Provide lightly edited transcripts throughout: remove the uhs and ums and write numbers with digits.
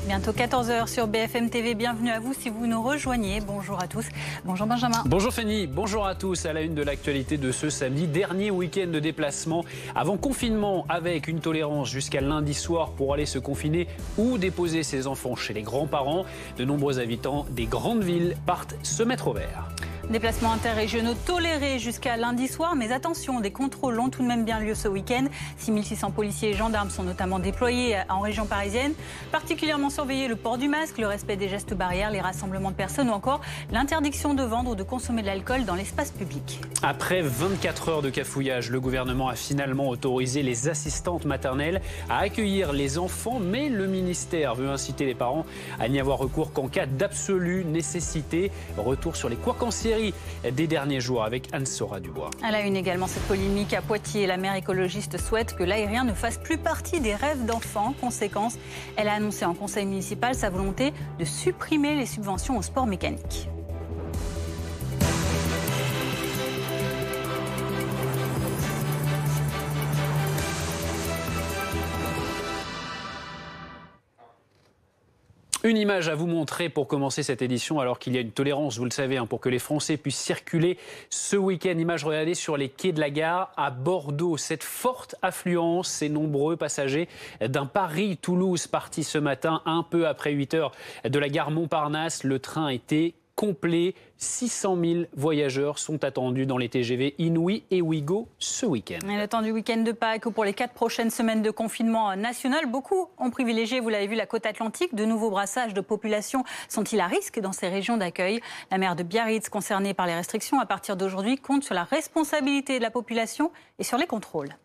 Bientôt 14 h sur BFM TV. Bienvenue à vous si vous nous rejoignez. Bonjour à tous. Bonjour Benjamin. Bonjour Fanny. Bonjour à tous. À la une de l'actualité de ce samedi, dernier week-end de déplacement avant confinement, avec une tolérance jusqu'à lundi soir pour aller se confiner ou déposer ses enfants chez les grands-parents. De nombreux habitants des grandes villes partent se mettre au vert. Déplacements interrégionaux tolérés jusqu'à lundi soir, mais attention, des contrôles ont tout de même bien lieu ce week-end. 6600 policiers et gendarmes sont notamment déployés en région parisienne. Particulièrement surveillés le port du masque, le respect des gestes barrières, les rassemblements de personnes ou encore l'interdiction de vendre ou de consommer de l'alcool dans l'espace public. Après 24 heures de cafouillage, le gouvernement a finalement autorisé les assistantes maternelles à accueillir les enfants, mais le ministère veut inciter les parents à n'y avoir recours qu'en cas d'absolue nécessité. Retour sur les couacs en série des derniers jours avec Anne-Sora Dubois. À la une également cette polémique à Poitiers. La maire écologiste souhaite que l'aérien ne fasse plus partie des rêves d'enfants. Conséquence, elle a annoncé en conseil municipal sa volonté de supprimer les subventions au sport mécanique. Une image à vous montrer pour commencer cette édition, alors qu'il y a une tolérance, vous le savez, pour que les Français puissent circuler ce week-end. Image regardée sur les quais de la gare à Bordeaux. Cette forte affluence, ces nombreux passagers d'un Paris-Toulouse partis ce matin, un peu après 8 heures de la gare Montparnasse. Le train était complet. 600 000 voyageurs sont attendus dans les TGV Inouï et Ouigo ce week-end. Et le temps du week-end de Pâques ou pour les 4 prochaines semaines de confinement national, beaucoup ont privilégié, vous l'avez vu, la côte atlantique. De nouveaux brassages de population sont-ils à risque dans ces régions d'accueil? La maire de Biarritz, concernée par les restrictions à partir d'aujourd'hui, compte sur la responsabilité de la population et sur les contrôles.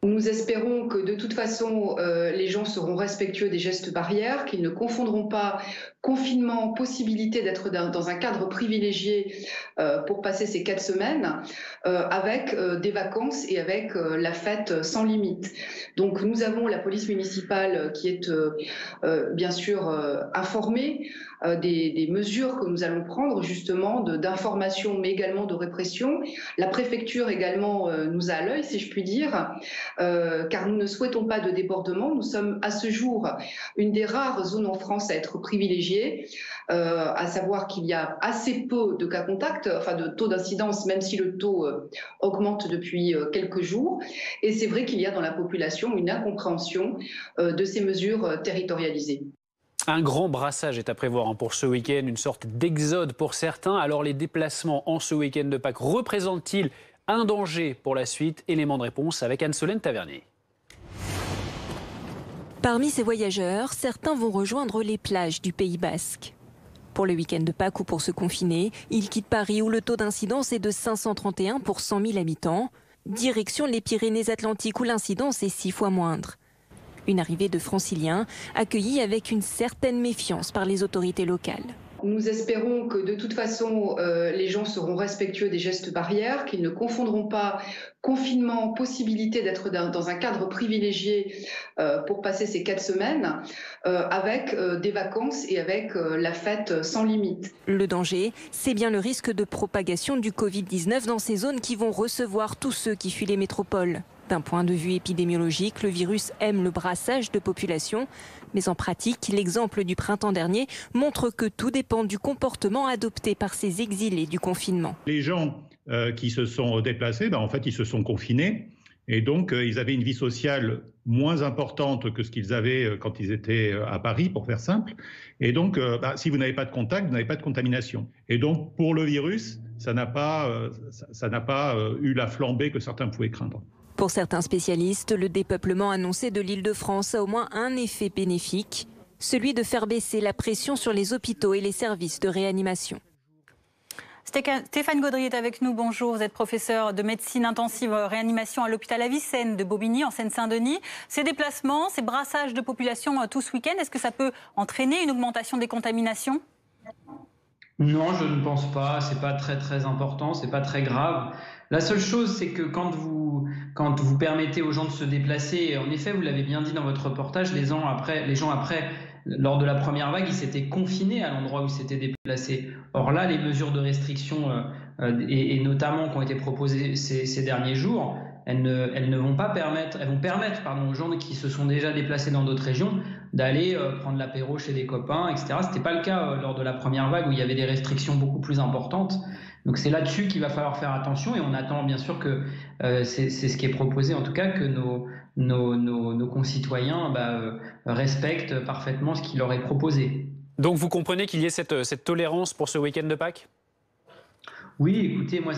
Nous espérons que de toute façon, les gens seront respectueux des gestes barrières, qu'ils ne confondront pas confinement, possibilité d'être dans un cadre privilégié pour passer ces 4 semaines, avec des vacances et avec la fête sans limite. Donc nous avons la police municipale qui est bien sûr informée des mesures que nous allons prendre justement d'information mais également de répression. La préfecture également nous a à l'œil, si je puis dire, car nous ne souhaitons pas de débordement. Nous sommes à ce jour une des rares zones en France à être privilégiée, à savoir qu'il y a assez peu de cas contacts, enfin de taux d'incidence, même si le taux augmente depuis quelques jours. Et c'est vrai qu'il y a dans la population une incompréhension de ces mesures territorialisées. Un grand brassage est à prévoir pour ce week-end, une sorte d'exode pour certains. Alors les déplacements en ce week-end de Pâques représentent-ils un danger pour la suite? Élément de réponse avec Anne-Solène Tavernier. Parmi ces voyageurs, certains vont rejoindre les plages du Pays Basque. Pour le week-end de Pâques ou pour se confiner, ils quittent Paris où le taux d'incidence est de 531 pour 100 000 habitants. Direction les Pyrénées-Atlantiques où l'incidence est 6 fois moindre. Une arrivée de franciliens accueillie avec une certaine méfiance par les autorités locales. Nous espérons que de toute façon, les gens seront respectueux des gestes barrières, qu'ils ne confondront pas confinement, possibilité d'être dans un cadre privilégié pour passer ces 4 semaines, avec des vacances et avec la fête sans limite. Le danger, c'est bien le risque de propagation du Covid-19 dans ces zones qui vont recevoir tous ceux qui fuient les métropoles. D'un point de vue épidémiologique, le virus aime le brassage de population. Mais en pratique, l'exemple du printemps dernier montre que tout dépend du comportement adopté par ces exilés du confinement. Les gens qui se sont déplacés, en fait, ils se sont confinés. Et donc, ils avaient une vie sociale moins importante que ce qu'ils avaient quand ils étaient à Paris, pour faire simple. Et donc, si vous n'avez pas de contact, vous n'avez pas de contamination. Et donc, pour le virus, ça n'a pas eu la flambée que certains pouvaient craindre. Pour certains spécialistes, le dépeuplement annoncé de l'Île-de-France a au moins un effet bénéfique, celui de faire baisser la pression sur les hôpitaux et les services de réanimation. Stéphane Gaudry est avec nous, bonjour. Vous êtes professeur de médecine intensive réanimation à l'hôpital Avicenne de Bobigny en Seine-Saint-Denis. Ces déplacements, ces brassages de population tout ce week-end, est-ce que ça peut entraîner une augmentation des contaminations ? Non, je ne pense pas. C'est pas très important, c'est pas très grave. La seule chose, c'est que quand vous permettez aux gens de se déplacer, en effet, vous l'avez bien dit dans votre reportage, les gens après, lors de la première vague, ils s'étaient confinés à l'endroit où ils s'étaient déplacés. Or là, les mesures de restriction, et notamment qui ont été proposées ces derniers jours, elles vont permettre aux gens qui se sont déjà déplacés dans d'autres régions d'aller prendre l'apéro chez des copains, etc. Ce n'était pas le cas lors de la première vague où il y avait des restrictions beaucoup plus importantes. Donc c'est là-dessus qu'il va falloir faire attention et on attend bien sûr que c'est ce qui est proposé en tout cas, que nos concitoyens respectent parfaitement ce qu'il leur est proposé. Donc vous comprenez qu'il y ait cette tolérance pour ce week-end de Pâques ? Oui, écoutez, moi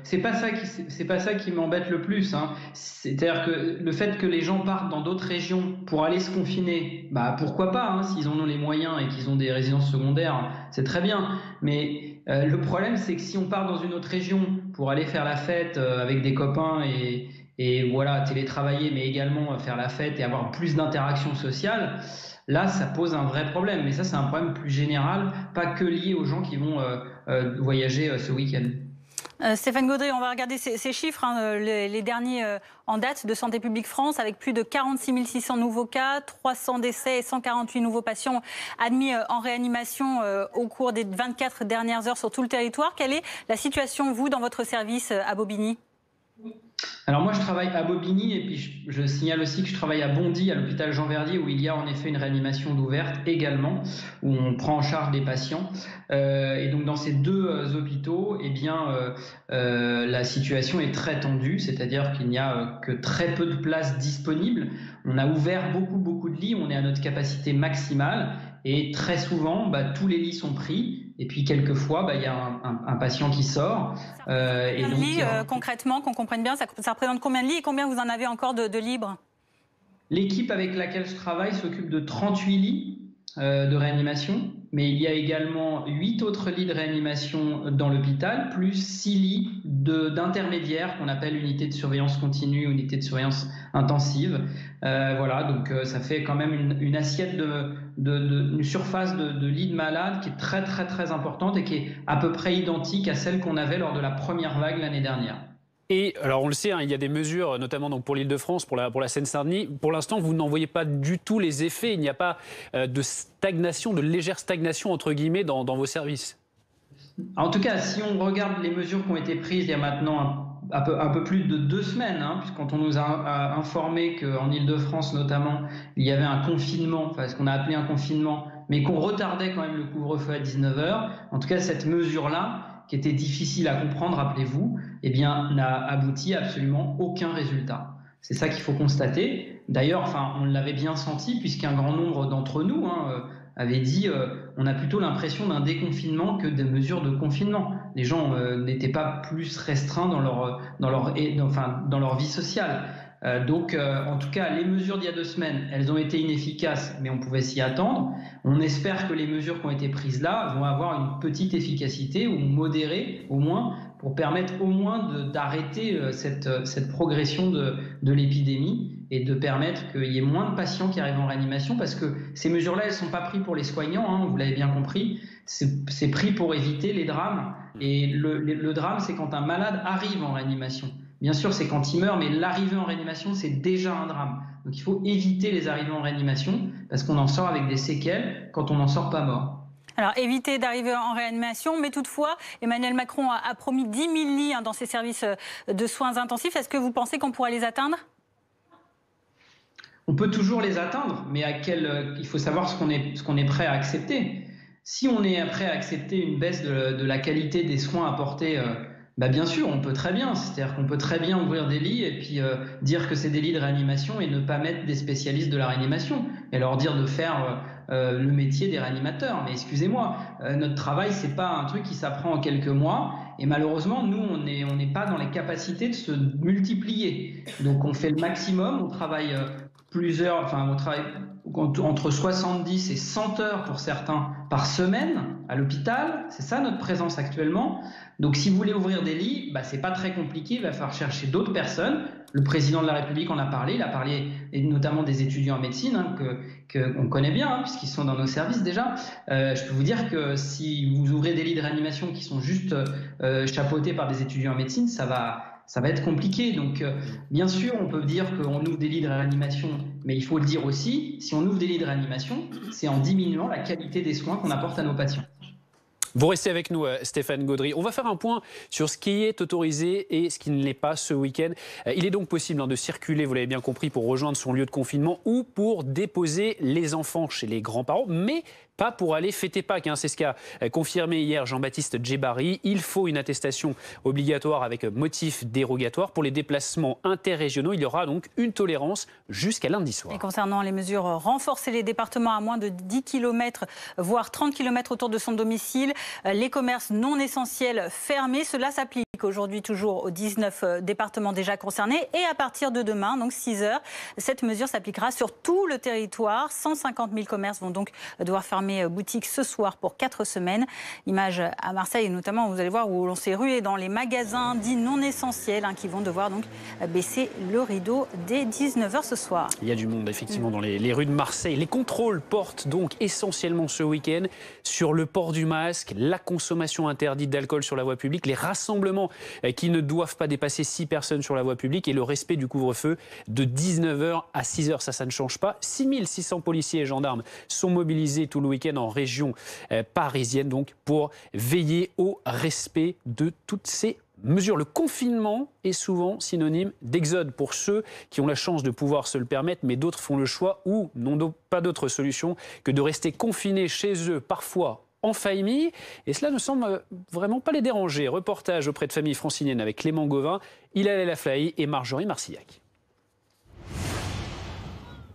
c'est pas ça qui m'embête le plus, hein. C'est-à-dire que le fait que les gens partent dans d'autres régions pour aller se confiner, pourquoi pas, hein, s'ils en ont les moyens et qu'ils ont des résidences secondaires, c'est très bien. Mais le problème, c'est que si on part dans une autre région pour aller faire la fête avec des copains et voilà, télétravailler, mais également faire la fête et avoir plus d'interactions sociales, là, ça pose un vrai problème. Mais ça, c'est un problème plus général, pas que lié aux gens qui vont voyager ce week-end. Stéphane Gaudry, on va regarder ces chiffres, hein, les derniers en date de Santé publique France, avec plus de 46 600 nouveaux cas, 300 décès et 148 nouveaux patients admis en réanimation au cours des 24 dernières heures sur tout le territoire. Quelle est la situation, vous, dans votre service à Bobigny ? Alors moi je travaille à Bobigny et puis je signale aussi que je travaille à Bondy, à l'hôpital Jean Verdier, où il y a en effet une réanimation d'ouverte également, où on prend en charge des patients. Et donc dans ces deux hôpitaux, la situation est très tendue, c'est-à-dire qu'il n'y a que très peu de places disponibles. On a ouvert beaucoup de lits, on est à notre capacité maximale et très souvent tous les lits sont pris. Et puis quelquefois, il y a un patient qui sort. Et donc, lits, concrètement, qu'on comprenne bien, ça représente combien de lits et combien vous en avez encore de libres ? L'équipe avec laquelle je travaille s'occupe de 38 lits de réanimation, mais il y a également 8 autres lits de réanimation dans l'hôpital, plus 6 lits d'intermédiaires qu'on appelle unité de surveillance continue, unité de surveillance intensive. Voilà, donc ça fait quand même une assiette une surface de lits de malades qui est très importante et qui est à peu près identique à celle qu'on avait lors de la première vague l'année dernière. Et alors on le sait, hein, il y a des mesures, notamment donc pour l'Île-de-France, pour la Seine-Saint-Denis. Pour l'instant, vous n'en voyez pas du tout les effets. Il n'y a pas de stagnation, de légère stagnation entre guillemets dans vos services. En tout cas, si on regarde les mesures qui ont été prises il y a maintenant un peu plus de 2 semaines, hein, puisqu'on nous a informé qu'en Île-de-France notamment, il y avait un confinement, ce qu'on a appelé un confinement, mais qu'on retardait quand même le couvre-feu à 19h. En tout cas, cette mesure-là, qui était difficile à comprendre, rappelez-vous, n'a abouti à absolument aucun résultat. C'est ça qu'il faut constater. D'ailleurs, on l'avait bien senti, puisqu'un grand nombre d'entre nous avaient dit on a plutôt l'impression d'un déconfinement que de mesures de confinement. Les gens n'étaient pas plus restreints dans leur vie sociale. Donc, en tout cas, les mesures d'il y a 2 semaines, elles ont été inefficaces, mais on pouvait s'y attendre. On espère que les mesures qui ont été prises là vont avoir une petite efficacité ou modérée au moins, pour permettre au moins d'arrêter cette progression de l'épidémie et de permettre qu'il y ait moins de patients qui arrivent en réanimation, parce que ces mesures-là, elles ne sont pas prises pour les soignants, hein, vous l'avez bien compris, c'est pris pour éviter les drames. Et le drame, c'est quand un malade arrive en réanimation. Bien sûr, c'est quand il meurt, mais l'arrivée en réanimation, c'est déjà un drame. Donc il faut éviter les arrivées en réanimation, parce qu'on en sort avec des séquelles quand on n'en sort pas mort. Alors, éviter d'arriver en réanimation, mais toutefois, Emmanuel Macron a promis 10 000 lits dans ses services de soins intensifs. Est-ce que vous pensez qu'on pourra les atteindre ? On peut toujours les atteindre, mais il faut savoir ce qu'on est prêt à accepter. Si on est prêt à accepter une baisse de la qualité des soins apportés, bien sûr, on peut très bien. C'est-à-dire qu'on peut très bien ouvrir des lits et puis dire que c'est des lits de réanimation et ne pas mettre des spécialistes de la réanimation et leur dire de faire le métier des réanimateurs. Mais excusez-moi, notre travail, c'est pas un truc qui s'apprend en quelques mois. Et malheureusement, nous, on n'est pas dans les capacités de se multiplier. Donc, on fait le maximum. On travaille on travaille entre 70 et 100 heures pour certains par semaine à l'hôpital. C'est ça notre présence actuellement. Donc, si vous voulez ouvrir des lits, c'est pas très compliqué. Il va falloir chercher d'autres personnes. Le président de la République en a parlé. Il a parlé notamment des étudiants en médecine, qu'on connaît bien, puisqu'ils sont dans nos services déjà. Je peux vous dire que si vous ouvrez des lits de réanimation qui sont juste chapeautés par des étudiants en médecine, ça va être compliqué. Donc, bien sûr, on peut dire qu'on ouvre des lits de réanimation, mais il faut le dire aussi, si on ouvre des lits de réanimation, c'est en diminuant la qualité des soins qu'on apporte à nos patients. Vous restez avec nous, Stéphane Gaudry. On va faire un point sur ce qui est autorisé et ce qui ne l'est pas ce week-end. Il est donc possible de circuler, vous l'avez bien compris, pour rejoindre son lieu de confinement ou pour déposer les enfants chez les grands-parents, mais pas pour aller fêter Pâques. C'est ce qu'a confirmé hier Jean-Baptiste Djebari. Il faut une attestation obligatoire avec motif dérogatoire. Pour les déplacements interrégionaux, il y aura donc une tolérance jusqu'à lundi soir. Et concernant les mesures renforcées, les départements à moins de 10 km, voire 30 km autour de son domicile, les commerces non essentiels fermés. Cela s'applique aujourd'hui toujours aux 19 départements déjà concernés. Et à partir de demain, donc 6 heures, cette mesure s'appliquera sur tout le territoire. 150 000 commerces vont donc devoir fermer boutique ce soir pour 4 semaines. Image à Marseille, notamment, vous allez voir, où l'on s'est rué dans les magasins dits non essentiels qui vont devoir donc baisser le rideau dès 19h ce soir. Il y a du monde, effectivement, dans les rues de Marseille. Les contrôles portent donc essentiellement ce week-end sur le port du masque, la consommation interdite d'alcool sur la voie publique, les rassemblements qui ne doivent pas dépasser 6 personnes sur la voie publique et le respect du couvre-feu de 19h à 6h. Ça ne change pas. 6600 policiers et gendarmes sont mobilisés tout le week-end en région parisienne, donc pour veiller au respect de toutes ces mesures. Le confinement est souvent synonyme d'exode pour ceux qui ont la chance de pouvoir se le permettre, mais d'autres font le choix ou n'ont pas d'autre solution que de rester confinés chez eux, parfois en famille, et cela ne semble vraiment pas les déranger. Reportage auprès de familles franciliennes avec Clément Gauvin, Hilal El Aflahi et Marjorie Marcillac.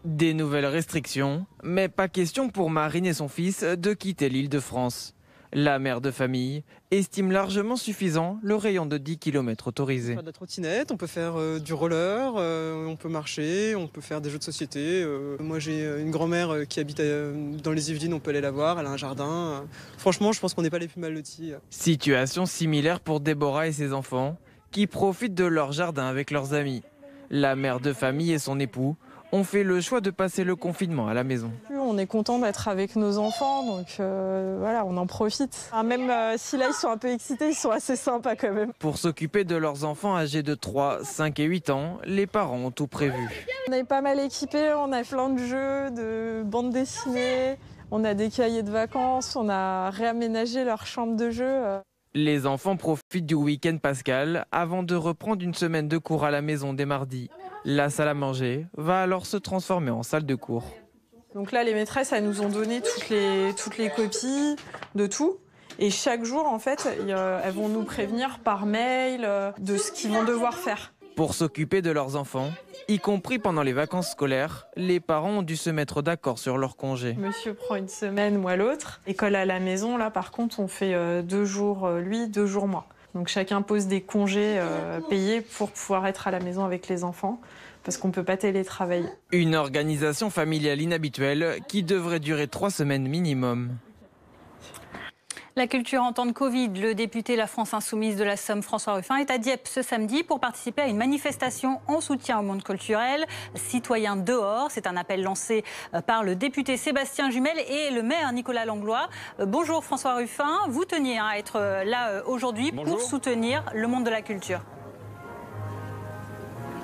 Des nouvelles restrictions, mais pas question pour Marine et son fils de quitter l'Île-de-France. La mère de famille estime largement suffisant le rayon de 10 km autorisé. On peut faire de la trottinette, on peut faire du roller, on peut marcher, on peut faire des jeux de société. Moi j'ai une grand-mère qui habite dans les Yvelines, on peut aller la voir, elle a un jardin. Franchement, je pense qu'on n'est pas les plus mal lotis. Situation similaire pour Déborah et ses enfants, qui profitent de leur jardin avec leurs amis. La mère de famille et son époux ont fait le choix de passer le confinement à la maison. On est content d'être avec nos enfants, donc voilà, on en profite. Même si là ils sont un peu excités, ils sont assez sympas quand même. Pour s'occuper de leurs enfants âgés de 3, 5 et 8 ans, les parents ont tout prévu. On est pas mal équipés, on a plein de jeux, de bandes dessinées, on a des cahiers de vacances, on a réaménagé leur chambre de jeu. Les enfants profitent du week-end pascal avant de reprendre une semaine de cours à la maison dès mardi. La salle à manger va alors se transformer en salle de cours. Donc là, les maîtresses, elles nous ont donné toutes les copies de tout. Et chaque jour, en fait, elles vont nous prévenir par mail de ce qu'ils vont devoir faire. Pour s'occuper de leurs enfants, y compris pendant les vacances scolaires, les parents ont dû se mettre d'accord sur leur congé. Monsieur prend une semaine, moi l'autre. École à la maison, là, par contre, on fait 2 jours lui, 2 jours moi. Donc chacun pose des congés payés pour pouvoir être à la maison avec les enfants, parce qu'on ne peut pas télétravailler. Une organisation familiale inhabituelle qui devrait durer 3 semaines minimum. La culture en temps de Covid, le député La France Insoumise de la Somme, François Ruffin, est à Dieppe ce samedi pour participer à une manifestation en soutien au monde culturel. Citoyens dehors, c'est un appel lancé par le député Sébastien Jumel et le maire Nicolas Langlois. Bonjour François Ruffin, vous teniez à être là aujourd'hui pour soutenir le monde de la culture.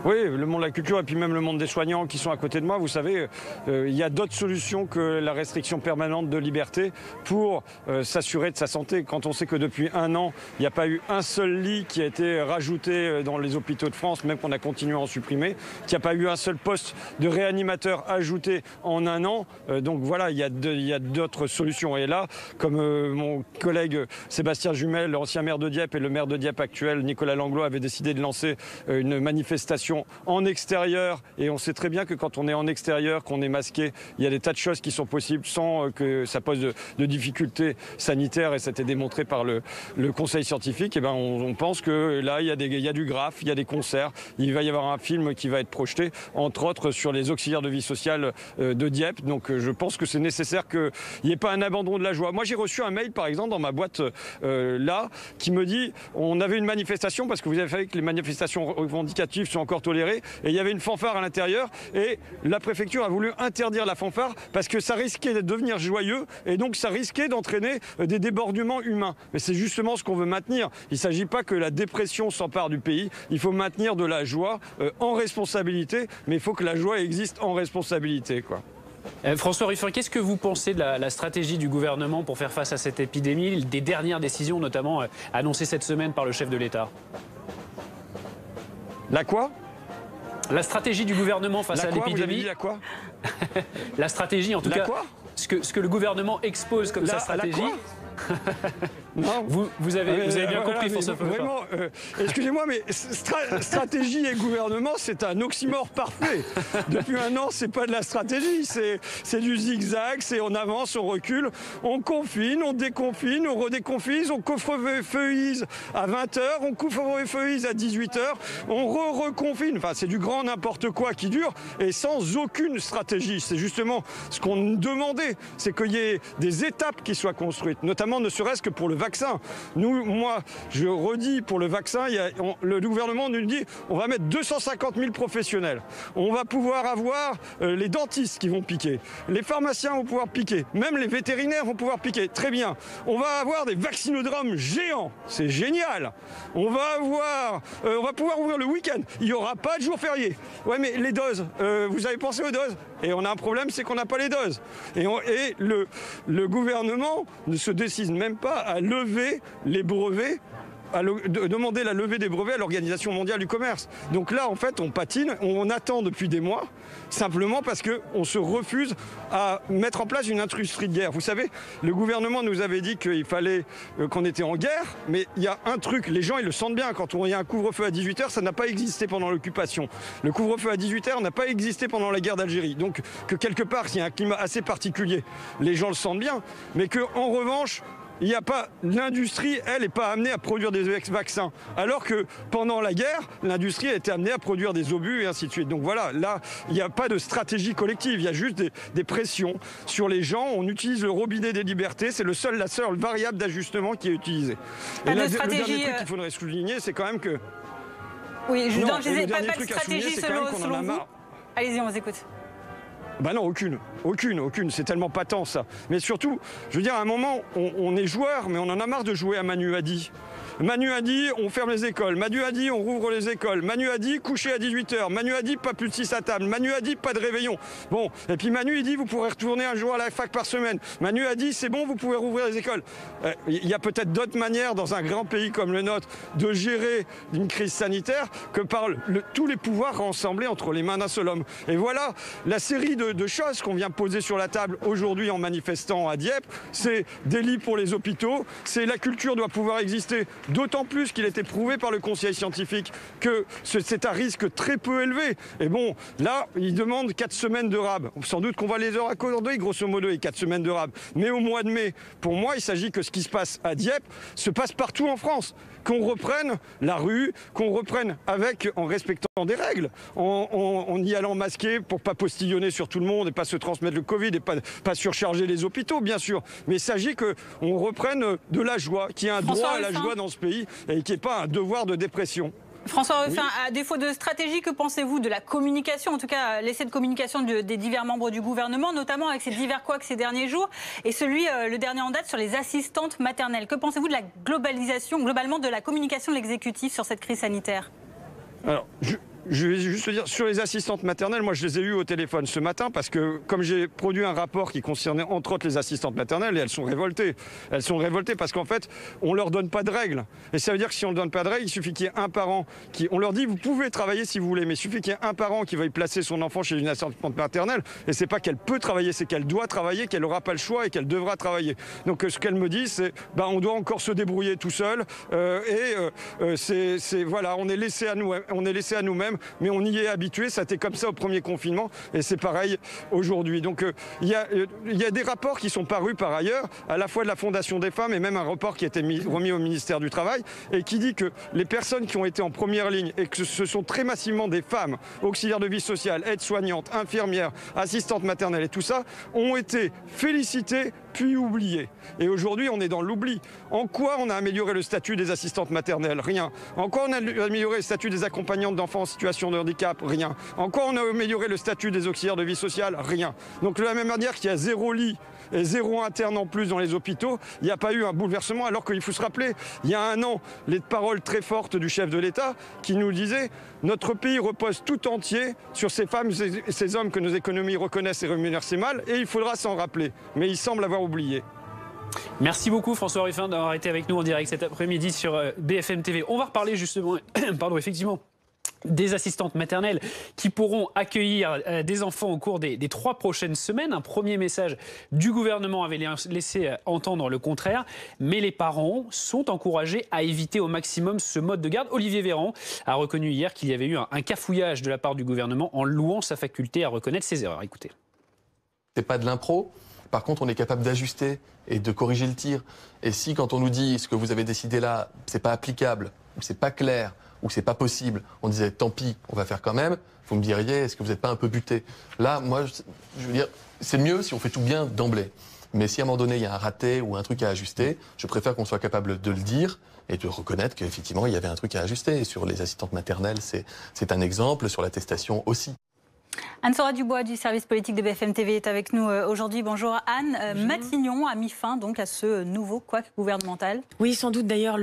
Oui, le monde de la culture et puis même le monde des soignants qui sont à côté de moi. Vous savez, il y a d'autres solutions que la restriction permanente de liberté pour s'assurer de sa santé. Quand on sait que depuis 1 an, il n'y a pas eu un seul lit qui a été rajouté dans les hôpitaux de France, même qu'on a continué à en supprimer, qu'il n'y a pas eu un seul poste de réanimateur ajouté en 1 an. Donc voilà, il y a d'autres solutions. Et là, comme mon collègue Sébastien Jumel, l'ancien maire de Dieppe, et le maire de Dieppe actuel, Nicolas Langlois, avaient décidé de lancer une manifestation en extérieur, et on sait très bien que quand on est en extérieur, qu'on est masqué, il y a des tas de choses qui sont possibles sans que ça pose de difficultés sanitaires, et c'était démontré par le conseil scientifique. Et ben on pense que là il y a du graphe, il y a des concerts, il va y avoir un film qui va être projeté, entre autres sur les auxiliaires de vie sociale de Dieppe. Donc je pense que c'est nécessaire qu'il n'y ait pas un abandon de la joie. Moi j'ai reçu un mail par exemple dans ma boîte là qui me dit on avait une manifestation, parce que vous savez que les manifestations revendicatives sont encore toléré, et il y avait une fanfare à l'intérieur, et la préfecture a voulu interdire la fanfare parce que ça risquait de devenir joyeux, et donc ça risquait d'entraîner des débordements humains. Mais c'est justement ce qu'on veut maintenir. Il ne s'agit pas que la dépression s'empare du pays, il faut maintenir de la joie en responsabilité, mais il faut que la joie existe en responsabilité, quoi. François Ruffin, qu'est-ce que vous pensez de la stratégie du gouvernement pour faire face à cette épidémie, des dernières décisions notamment annoncées cette semaine par le chef de l'État? La quoi? La stratégie du gouvernement face à l'épidémie. Vous avez dit la quoi? La stratégie, en tout cas, ce que le gouvernement expose comme sa stratégie. Non. Vous avez bien compris, François Ruffin. Vraiment, excusez-moi, mais stratégie et gouvernement, c'est un oxymore parfait. Depuis un an, c'est pas de la stratégie, c'est du zigzag, c'est on avance, on recule, on confine, on déconfine, on redéconfine, on couvre-feuise à 20h, on couvre-feuise à 18h, on reconfine. Enfin, c'est du grand n'importe quoi qui dure et sans aucune stratégie. C'est justement ce qu'on demandait, c'est qu'il y ait des étapes qui soient construites, notamment ne serait-ce que pour le vaccin. Moi, je redis, pour le vaccin, le gouvernement nous dit on va mettre 250 000 professionnels. On va pouvoir avoir les dentistes qui vont piquer, les pharmaciens vont pouvoir piquer, même les vétérinaires vont pouvoir piquer. Très bien. On va avoir des vaccinodromes géants. C'est génial. On va pouvoir ouvrir le week-end. Il n'y aura pas de jour férié. Ouais, mais les doses, vous avez pensé aux doses? Et on a un problème, c'est qu'on n'a pas les doses. Et le gouvernement ne se décide même pas à lever les brevets, demander la levée des brevets à l'Organisation mondiale du commerce. Donc là, en fait, on patine, on attend depuis des mois, simplement parce qu'on se refuse à mettre en place une industrie de guerre. Vous savez, le gouvernement nous avait dit qu'il fallait qu'on était en guerre, mais il y a un truc, les gens ils le sentent bien, quand il y a un couvre-feu à 18h, ça n'a pas existé pendant l'occupation. Le couvre-feu à 18h n'a pas existé pendant la guerre d'Algérie. Donc que quelque part, il y a un climat assez particulier, les gens le sentent bien, mais qu'en revanche, il n'y a pas, l'industrie, elle, n'est pas amenée à produire des vaccins. Alors que pendant la guerre, l'industrie a été amenée à produire des obus et ainsi de suite. Donc voilà, là, il n'y a pas de stratégie collective. Il y a juste des pressions sur les gens. On utilise le robinet des libertés. C'est la seule variable d'ajustement qui est utilisée. Et là, le dernier truc qu'il faudrait souligner, c'est quand même que... Oui, je disais pas de stratégie selon vous. Allez-y, on vous écoute. Ben non, aucune. C'est tellement patent, ça. Mais surtout, je veux dire, à un moment, on est joueur, mais on en a marre de jouer à Manu a dit. Manu a dit, on ferme les écoles. Manu a dit, on rouvre les écoles. Manu a dit, coucher à 18h. Manu a dit, pas plus de 6 à table. Manu a dit, pas de réveillon. Bon, et puis Manu, il dit, vous pourrez retourner un jour à la fac par semaine. Manu a dit, c'est bon, vous pouvez rouvrir les écoles. Il y a peut-être d'autres manières, dans un grand pays comme le nôtre, de gérer une crise sanitaire que par tous les pouvoirs rassemblés entre les mains d'un seul homme. Et voilà, la série de choses qu'on vient poser sur la table aujourd'hui en manifestant à Dieppe, c'est des lits pour les hôpitaux, c'est la culture doit pouvoir exister. D'autant plus qu'il était prouvé par le conseil scientifique que c'est un risque très peu élevé. Et bon, là, ils demandent 4 semaines de rab. Sans doute qu'on va les accorder, grosso modo, les 4 semaines de rab. Mais au mois de mai, pour moi, il s'agit que ce qui se passe à Dieppe se passe partout en France. Qu'on reprenne la rue, qu'on reprenne en respectant des règles, en y allant masqué pour pas postillonner sur tout le monde et pas se transmettre le Covid et pas surcharger les hôpitaux, bien sûr. Mais il s'agit qu'on reprenne de la joie, qu'il y ait un droit à la joie dans ce pays et qu'il n'y ait pas un devoir de dépression. François Ruffin, à défaut de stratégie, que pensez-vous de la communication, en tout cas l'essai de communication des divers membres du gouvernement, notamment avec ces divers couacs ces derniers jours, et le dernier en date sur les assistantes maternelles. Que pensez-vous de la globalement de la communication de l'exécutif sur cette crise sanitaire? Alors, je vais juste te dire, sur les assistantes maternelles, moi je les ai eues au téléphone ce matin parce que comme j'ai produit un rapport qui concernait entre autres les assistantes maternelles, et elles sont révoltées. Elles sont révoltées parce qu'en fait, on leur donne pas de règles. Et ça veut dire que si on ne donne pas de règles, il suffit qu'il y ait un parent on leur dit vous pouvez travailler si vous voulez, mais il suffit qu'il y ait un parent qui veuille placer son enfant chez une assistante maternelle, et c'est pas qu'elle peut travailler, c'est qu'elle doit travailler, qu'elle n'aura pas le choix et qu'elle devra travailler. Donc ce qu'elle me dit, c'est on doit encore se débrouiller tout seul, voilà, on est laissé à nous-mêmes. Mais on y est habitué, ça a été comme ça au premier confinement et c'est pareil aujourd'hui. Donc il y a des rapports qui sont parus par ailleurs, à la fois de la Fondation des femmes et même un rapport qui a été remis au ministère du Travail et qui dit que les personnes qui ont été en première ligne et que ce sont très massivement des femmes, auxiliaires de vie sociale, aides-soignantes, infirmières, assistantes maternelles et tout ça, ont été félicitées puis oubliées. Et aujourd'hui, on est dans l'oubli. En quoi on a amélioré le statut des assistantes maternelles? Rien. En quoi on a amélioré le statut des accompagnantes d'enfants en situation de handicap? Rien. En quoi on a amélioré le statut des auxiliaires de vie sociale? Rien. Donc de la même manière qu'il y a 0 lit et 0 interne en plus dans les hôpitaux, il n'y a pas eu un bouleversement, alors qu'il faut se rappeler, il y a un an, les paroles très fortes du chef de l'État qui nous disait « Notre pays repose tout entier sur ces femmes et ces hommes que nos économies reconnaissent et rémunèrent si mal, et il faudra s'en rappeler. » Mais il semble avoir oublié. Merci beaucoup François Ruffin d'avoir été avec nous en direct cet après-midi sur BFM TV. On va reparler justement, effectivement, des assistantes maternelles qui pourront accueillir des enfants au cours des 3 prochaines semaines. Un premier message du gouvernement avait laissé entendre le contraire, mais les parents sont encouragés à éviter au maximum ce mode de garde. Olivier Véran a reconnu hier qu'il y avait eu un cafouillage de la part du gouvernement en louant sa faculté à reconnaître ses erreurs. Écoutez. C'est pas de l'impro. Par contre, on est capable d'ajuster et de corriger le tir. Et si, quand on nous dit ce que vous avez décidé là, c'est pas applicable, ou c'est pas clair, ou c'est pas possible, on disait tant pis, on va faire quand même, vous me diriez, est-ce que vous n'êtes pas un peu buté? Là, moi, je veux dire, c'est mieux si on fait tout bien d'emblée. Mais si à un moment donné, il y a un raté ou un truc à ajuster, je préfère qu'on soit capable de le dire et de reconnaître qu'effectivement, il y avait un truc à ajuster. Et sur les assistantes maternelles, c'est un exemple, sur l'attestation aussi. Anne-Sora Dubois du service politique de BFM TV est avec nous aujourd'hui. Bonjour Anne. Bonjour. Matignon a mis fin donc à ce nouveau couac gouvernemental. Oui, sans doute d'ailleurs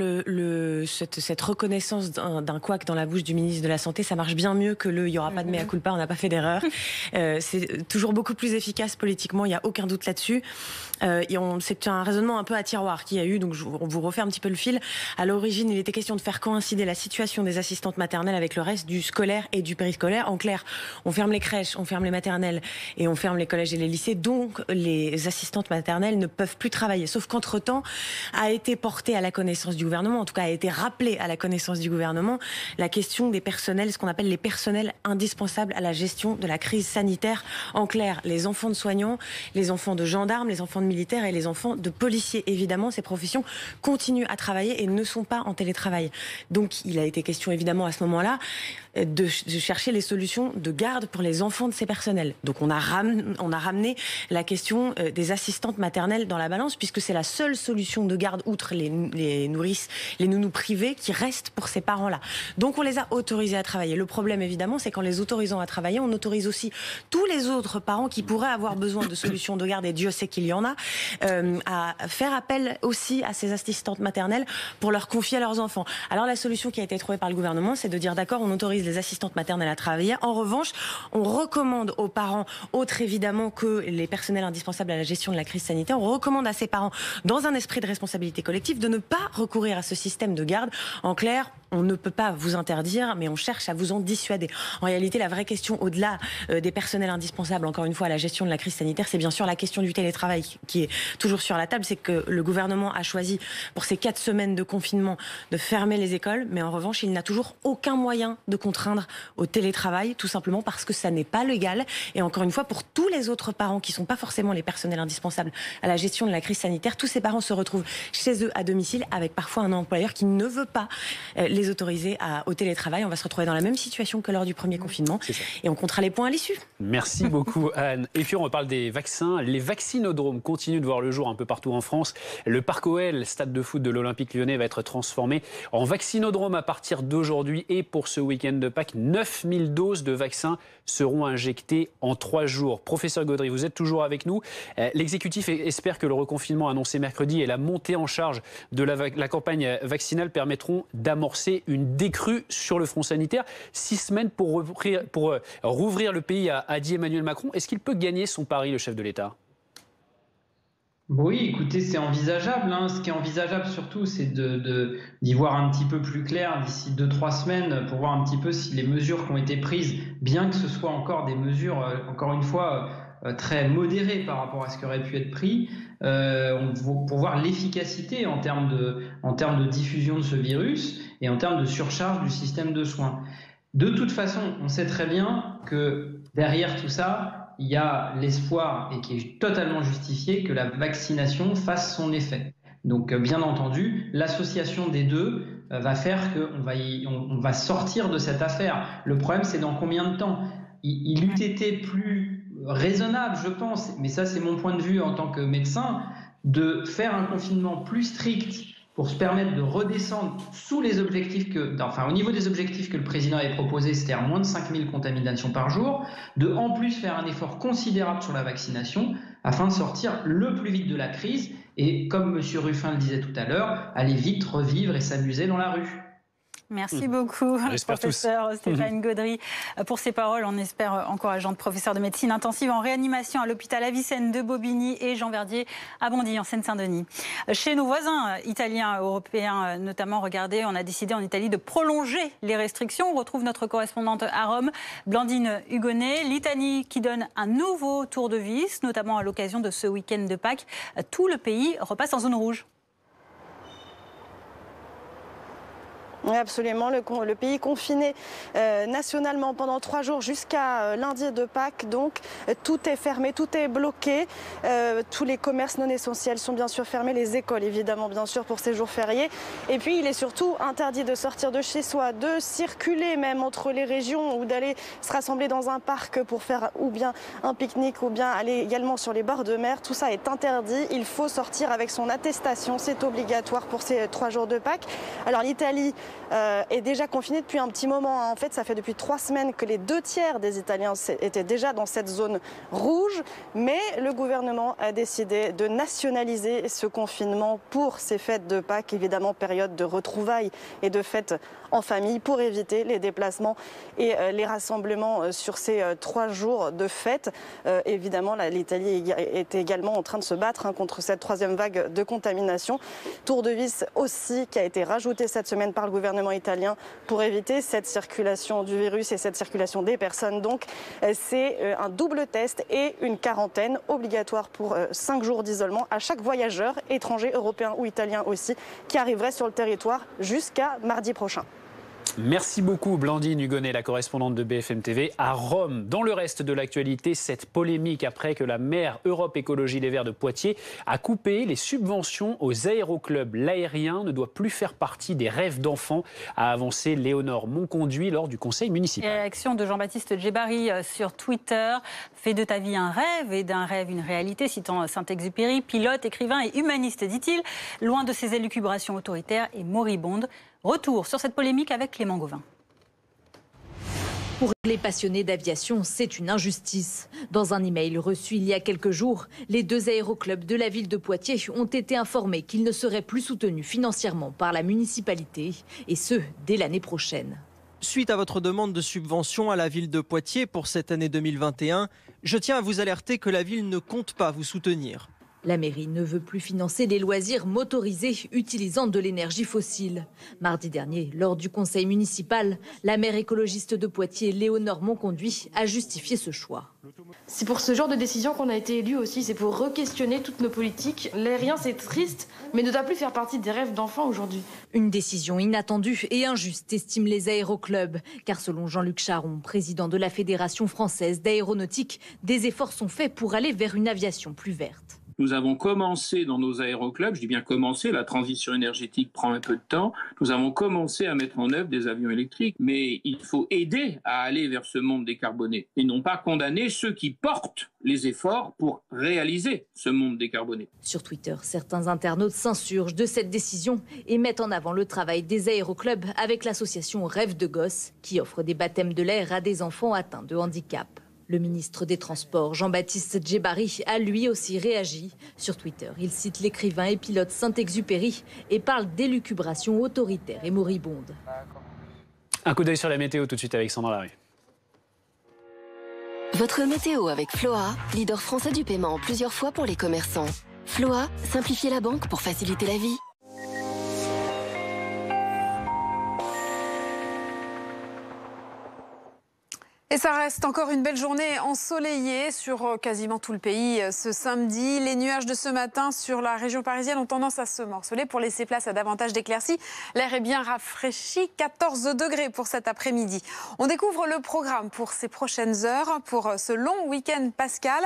cette reconnaissance d'un couac dans la bouche du ministre de la Santé, ça marche bien mieux que il n'y aura pas de mea culpa, on n'a pas fait d'erreur. C'est toujours beaucoup plus efficace politiquement, il n'y a aucun doute là-dessus. C'est un raisonnement un peu à tiroir qu'il y a eu, donc on vous refait un petit peu le fil. À l'origine, il était question de faire coïncider la situation des assistantes maternelles avec le reste du scolaire et du périscolaire. En clair, on ferme les crèches, on ferme les maternelles et on ferme les collèges et les lycées, donc les assistantes maternelles ne peuvent plus travailler. Sauf qu'entre-temps, a été portée à la connaissance du gouvernement, en tout cas a été rappelée à la connaissance du gouvernement, la question des personnels, ce qu'on appelle les personnels indispensables à la gestion de la crise sanitaire. En clair, les enfants de soignants, les enfants de gendarmes, les enfants de militaires et les enfants de policiers. Évidemment, ces professions continuent à travailler et ne sont pas en télétravail. Donc, il a été question évidemment à ce moment-là de chercher les solutions de garde pour les enfants de ces personnels. Donc on a ramené la question des assistantes maternelles dans la balance, puisque c'est la seule solution de garde, outre les nourrices, les nounous privées, qui restent pour ces parents-là. Donc on les a autorisés à travailler. Le problème évidemment, c'est qu'en les autorisant à travailler, on autorise aussi tous les autres parents qui pourraient avoir besoin de solutions de garde, et Dieu sait qu'il y en a, à faire appel aussi à ces assistantes maternelles pour leur confier à leurs enfants. Alors la solution qui a été trouvée par le gouvernement, c'est de dire d'accord, on autorise les assistantes maternelles à travailler. En revanche, on recommande aux parents, autres évidemment que les personnels indispensables à la gestion de la crise sanitaire, on recommande à ces parents, dans un esprit de responsabilité collective, de ne pas recourir à ce système de garde. En clair, on ne peut pas vous interdire, mais on cherche à vous en dissuader. En réalité, la vraie question, au-delà des personnels indispensables, encore une fois, à la gestion de la crise sanitaire, c'est bien sûr la question du télétravail qui est toujours sur la table. C'est que le gouvernement a choisi, pour ces 4 semaines de confinement, de fermer les écoles, mais en revanche, il n'a toujours aucun moyen de contraindre au télétravail, tout simplement parce que ça n'est pas légal. Et encore une fois, pour tous les autres parents qui ne sont pas forcément les personnels indispensables à la gestion de la crise sanitaire, tous ces parents se retrouvent chez eux à domicile avec parfois un employeur qui ne veut pas les autoriser au télétravail. On va se retrouver dans la même situation que lors du premier confinement et on comptera les points à l'issue. Merci beaucoup Anne. Et puis on reparle des vaccins. Les vaccinodromes continuent de voir le jour un peu partout en France. Le Parc OL, stade de foot de l'Olympique Lyonnais, va être transformé en vaccinodrome à partir d'aujourd'hui et pour ce week-end de Pâques, 9000 doses de vaccins seront injectées en 3 jours. Professeur Gaudry, vous êtes toujours avec nous. L'exécutif espère que le reconfinement annoncé mercroudi et la montée en charge de la campagne vaccinale permettront d'amorcer une décrue sur le front sanitaire. 6 semaines pour rouvrir le pays, a dit Emmanuel Macron. Est-ce qu'il peut gagner son pari, le chef de l'État ? Oui, écoutez, c'est envisageable. Ce qui est envisageable surtout, c'est d'y voir un petit peu plus clair d'ici 2-3 semaines pour voir un petit peu si les mesures qui ont été prises, bien que ce soit encore des mesures, encore une fois, très modérées par rapport à ce qui aurait pu être pris, pour voir l'efficacité en termes de diffusion de ce virus et en termes de surcharge du système de soins. De toute façon, on sait très bien que derrière tout ça, il y a l'espoir, et qui est totalement justifié, que la vaccination fasse son effet. Donc, bien entendu, l'association des deux va faire qu'on va sortir de cette affaire. Le problème, c'est dans combien de temps ? Il eût été plus raisonnable, je pense, mais ça, c'est mon point de vue en tant que médecin, de faire un confinement plus strict pour se permettre de redescendre sous les objectifs au niveau des objectifs que le président avait proposé, c'est-à-dire moins de 5000 contaminations par jour, de en plus faire un effort considérable sur la vaccination afin de sortir le plus vite de la crise et, comme M. Ruffin le disait tout à l'heure, aller vite revivre et s'amuser dans la rue. Merci beaucoup, professeur Stéphane Gaudry, pour ces paroles, on espère encourageantes. Professeur de médecine intensive en réanimation à l'hôpital Avicenne de Bobigny et Jean Verdier à Bondy, en Seine-Saint-Denis. Chez nos voisins italiens, européens notamment, regardez, on a décidé en Italie de prolonger les restrictions. On retrouve notre correspondante à Rome, Blandine Hugonnet. L'Italie qui donne un nouveau tour de vis, notamment à l'occasion de ce week-end de Pâques. Tout le pays repasse en zone rouge. Oui, absolument. Le pays confiné nationalement pendant 3 jours jusqu'à lundi de Pâques. Donc, tout est fermé, tout est bloqué. Tous les commerces non essentiels sont bien sûr fermés. Les écoles, évidemment, bien sûr, pour ces jours fériés. Et puis, il est surtout interdit de sortir de chez soi, de circuler même entre les régions ou d'aller se rassembler dans un parc pour faire ou bien un pique-nique ou bien aller également sur les bords de mer. Tout ça est interdit. Il faut sortir avec son attestation. C'est obligatoire pour ces 3 jours de Pâques. Alors, l'Italie est déjà confinée depuis un petit moment. En fait, ça fait depuis 3 semaines que les 2/3 des Italiens étaient déjà dans cette zone rouge. Mais le gouvernement a décidé de nationaliser ce confinement pour ces fêtes de Pâques, évidemment période de retrouvailles et de fêtes en famille, pour éviter les déplacements et les rassemblements sur ces 3 jours de fête. Évidemment, l'Italie est également en train de se battre contre cette 3e vague de contamination. Tour de vis aussi qui a été rajouté cette semaine par le gouvernement italien pour éviter cette circulation du virus et cette circulation des personnes. Donc, c'est un double test et une quarantaine obligatoire pour 5 jours d'isolement à chaque voyageur, étranger, européen ou italien aussi, qui arriverait sur le territoire jusqu'à mardi prochain. Merci beaucoup Blandine Hugonnet, la correspondante de BFM TV à Rome. Dans le reste de l'actualité, cette polémique après que la maire Europe Écologie Les Verts de Poitiers a coupé les subventions aux aéroclubs. L'aérien ne doit plus faire partie des rêves d'enfants, a avancé Léonore Monconduit lors du conseil municipal. Réaction de Jean-Baptiste Djebari sur Twitter. Fais de ta vie un rêve et d'un rêve une réalité, citant Saint-Exupéry, pilote, écrivain et humaniste, dit-il, loin de ses élucubrations autoritaires et moribondes. Retour sur cette polémique avec Clément Gauvin. Pour les passionnés d'aviation, c'est une injustice. Dans un email reçu il y a quelques jours, les 2 aéroclubs de la ville de Poitiers ont été informés qu'ils ne seraient plus soutenus financièrement par la municipalité, et ce, dès l'année prochaine. Suite à votre demande de subvention à la ville de Poitiers pour cette année 2021, je tiens à vous alerter que la ville ne compte pas vous soutenir. La mairie ne veut plus financer des loisirs motorisés utilisant de l'énergie fossile. Mardi dernier, lors du conseil municipal, la maire écologiste de Poitiers, Léonore Monconduit, a justifié ce choix. C'est pour ce genre de décision qu'on a été élu aussi, c'est pour re-questionner toutes nos politiques. L'aérien, c'est triste, mais ne doit plus faire partie des rêves d'enfants aujourd'hui. Une décision inattendue et injuste, estiment les aéroclubs. Car selon Jean-Luc Charon, président de la Fédération française d'aéronautique, des efforts sont faits pour aller vers une aviation plus verte. Nous avons commencé dans nos aéroclubs, je dis bien commencé, la transition énergétique prend un peu de temps, nous avons commencé à mettre en œuvre des avions électriques, mais il faut aider à aller vers ce monde décarboné et non pas condamner ceux qui portent les efforts pour réaliser ce monde décarboné. Sur Twitter, certains internautes s'insurgent de cette décision et mettent en avant le travail des aéroclubs avec l'association Rêve de Gosse qui offre des baptêmes de l'air à des enfants atteints de handicap. Le ministre des Transports, Jean-Baptiste Djebari, a lui aussi réagi. Sur Twitter, il cite l'écrivain et pilote Saint-Exupéry et parle d'élucubration autoritaire et moribonde. Un coup d'œil sur la météo tout de suite avec Sandra Larue. Votre météo avec Floa, leader français du paiement plusieurs fois pour les commerçants. Floa, simplifiez la banque pour faciliter la vie. Et ça reste encore une belle journée ensoleillée sur quasiment tout le pays ce samedi. Les nuages de ce matin sur la région parisienne ont tendance à se morceler pour laisser place à davantage d'éclaircies. L'air est bien rafraîchi, 14 degrés pour cet après-midi. On découvre le programme pour ces prochaines heures, pour ce long week-end pascal.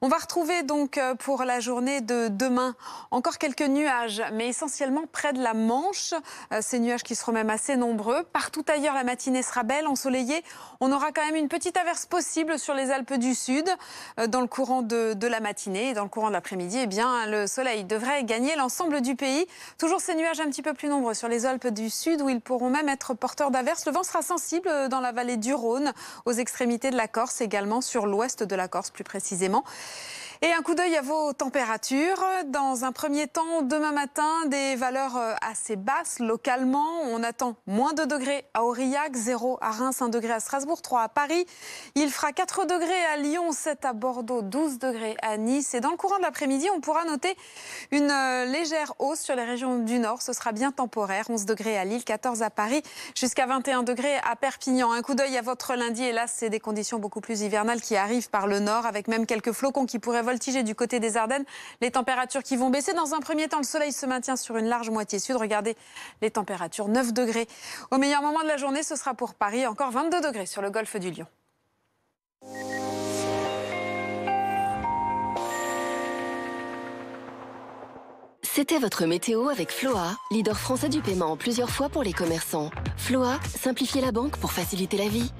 On va retrouver donc pour la journée de demain encore quelques nuages, mais essentiellement près de la Manche. Ces nuages qui seront même assez nombreux. Partout ailleurs, la matinée sera belle, ensoleillée. On aura quand même une petite averse possible sur les Alpes du Sud dans le courant de la matinée. Et dans le courant de l'après-midi, eh bien, le soleil devrait gagner l'ensemble du pays. Toujours ces nuages un petit peu plus nombreux sur les Alpes du Sud où ils pourront même être porteurs d'averses. Le vent sera sensible dans la vallée du Rhône, aux extrémités de la Corse, également sur l'ouest de la Corse plus précisément. Et un coup d'œil à vos températures. Dans un premier temps, demain matin, des valeurs assez basses localement. On attend moins 2 degrés à Aurillac, 0 à Reims, 1 degré à Strasbourg, 3 à Paris. Il fera 4 degrés à Lyon, 7 à Bordeaux, 12 degrés à Nice. Et dans le courant de l'après-midi, on pourra noter une légère hausse sur les régions du Nord. Ce sera bien temporaire, 11 degrés à Lille, 14 à Paris, jusqu'à 21 degrés à Perpignan. Un coup d'œil à votre lundi. Et là, c'est des conditions beaucoup plus hivernales qui arrivent par le Nord, avec même quelques flocons qui pourraient voltiger du côté des Ardennes. Les températures qui vont baisser. Dans un premier temps, le soleil se maintient sur une large moitié sud. Regardez les températures, 9 degrés. Au meilleur moment de la journée, ce sera pour Paris, encore 22 degrés sur le golfe du Lion. C'était votre météo avec Floa, leader français du paiement plusieurs fois pour les commerçants. Floa, simplifiez la banque pour faciliter la vie.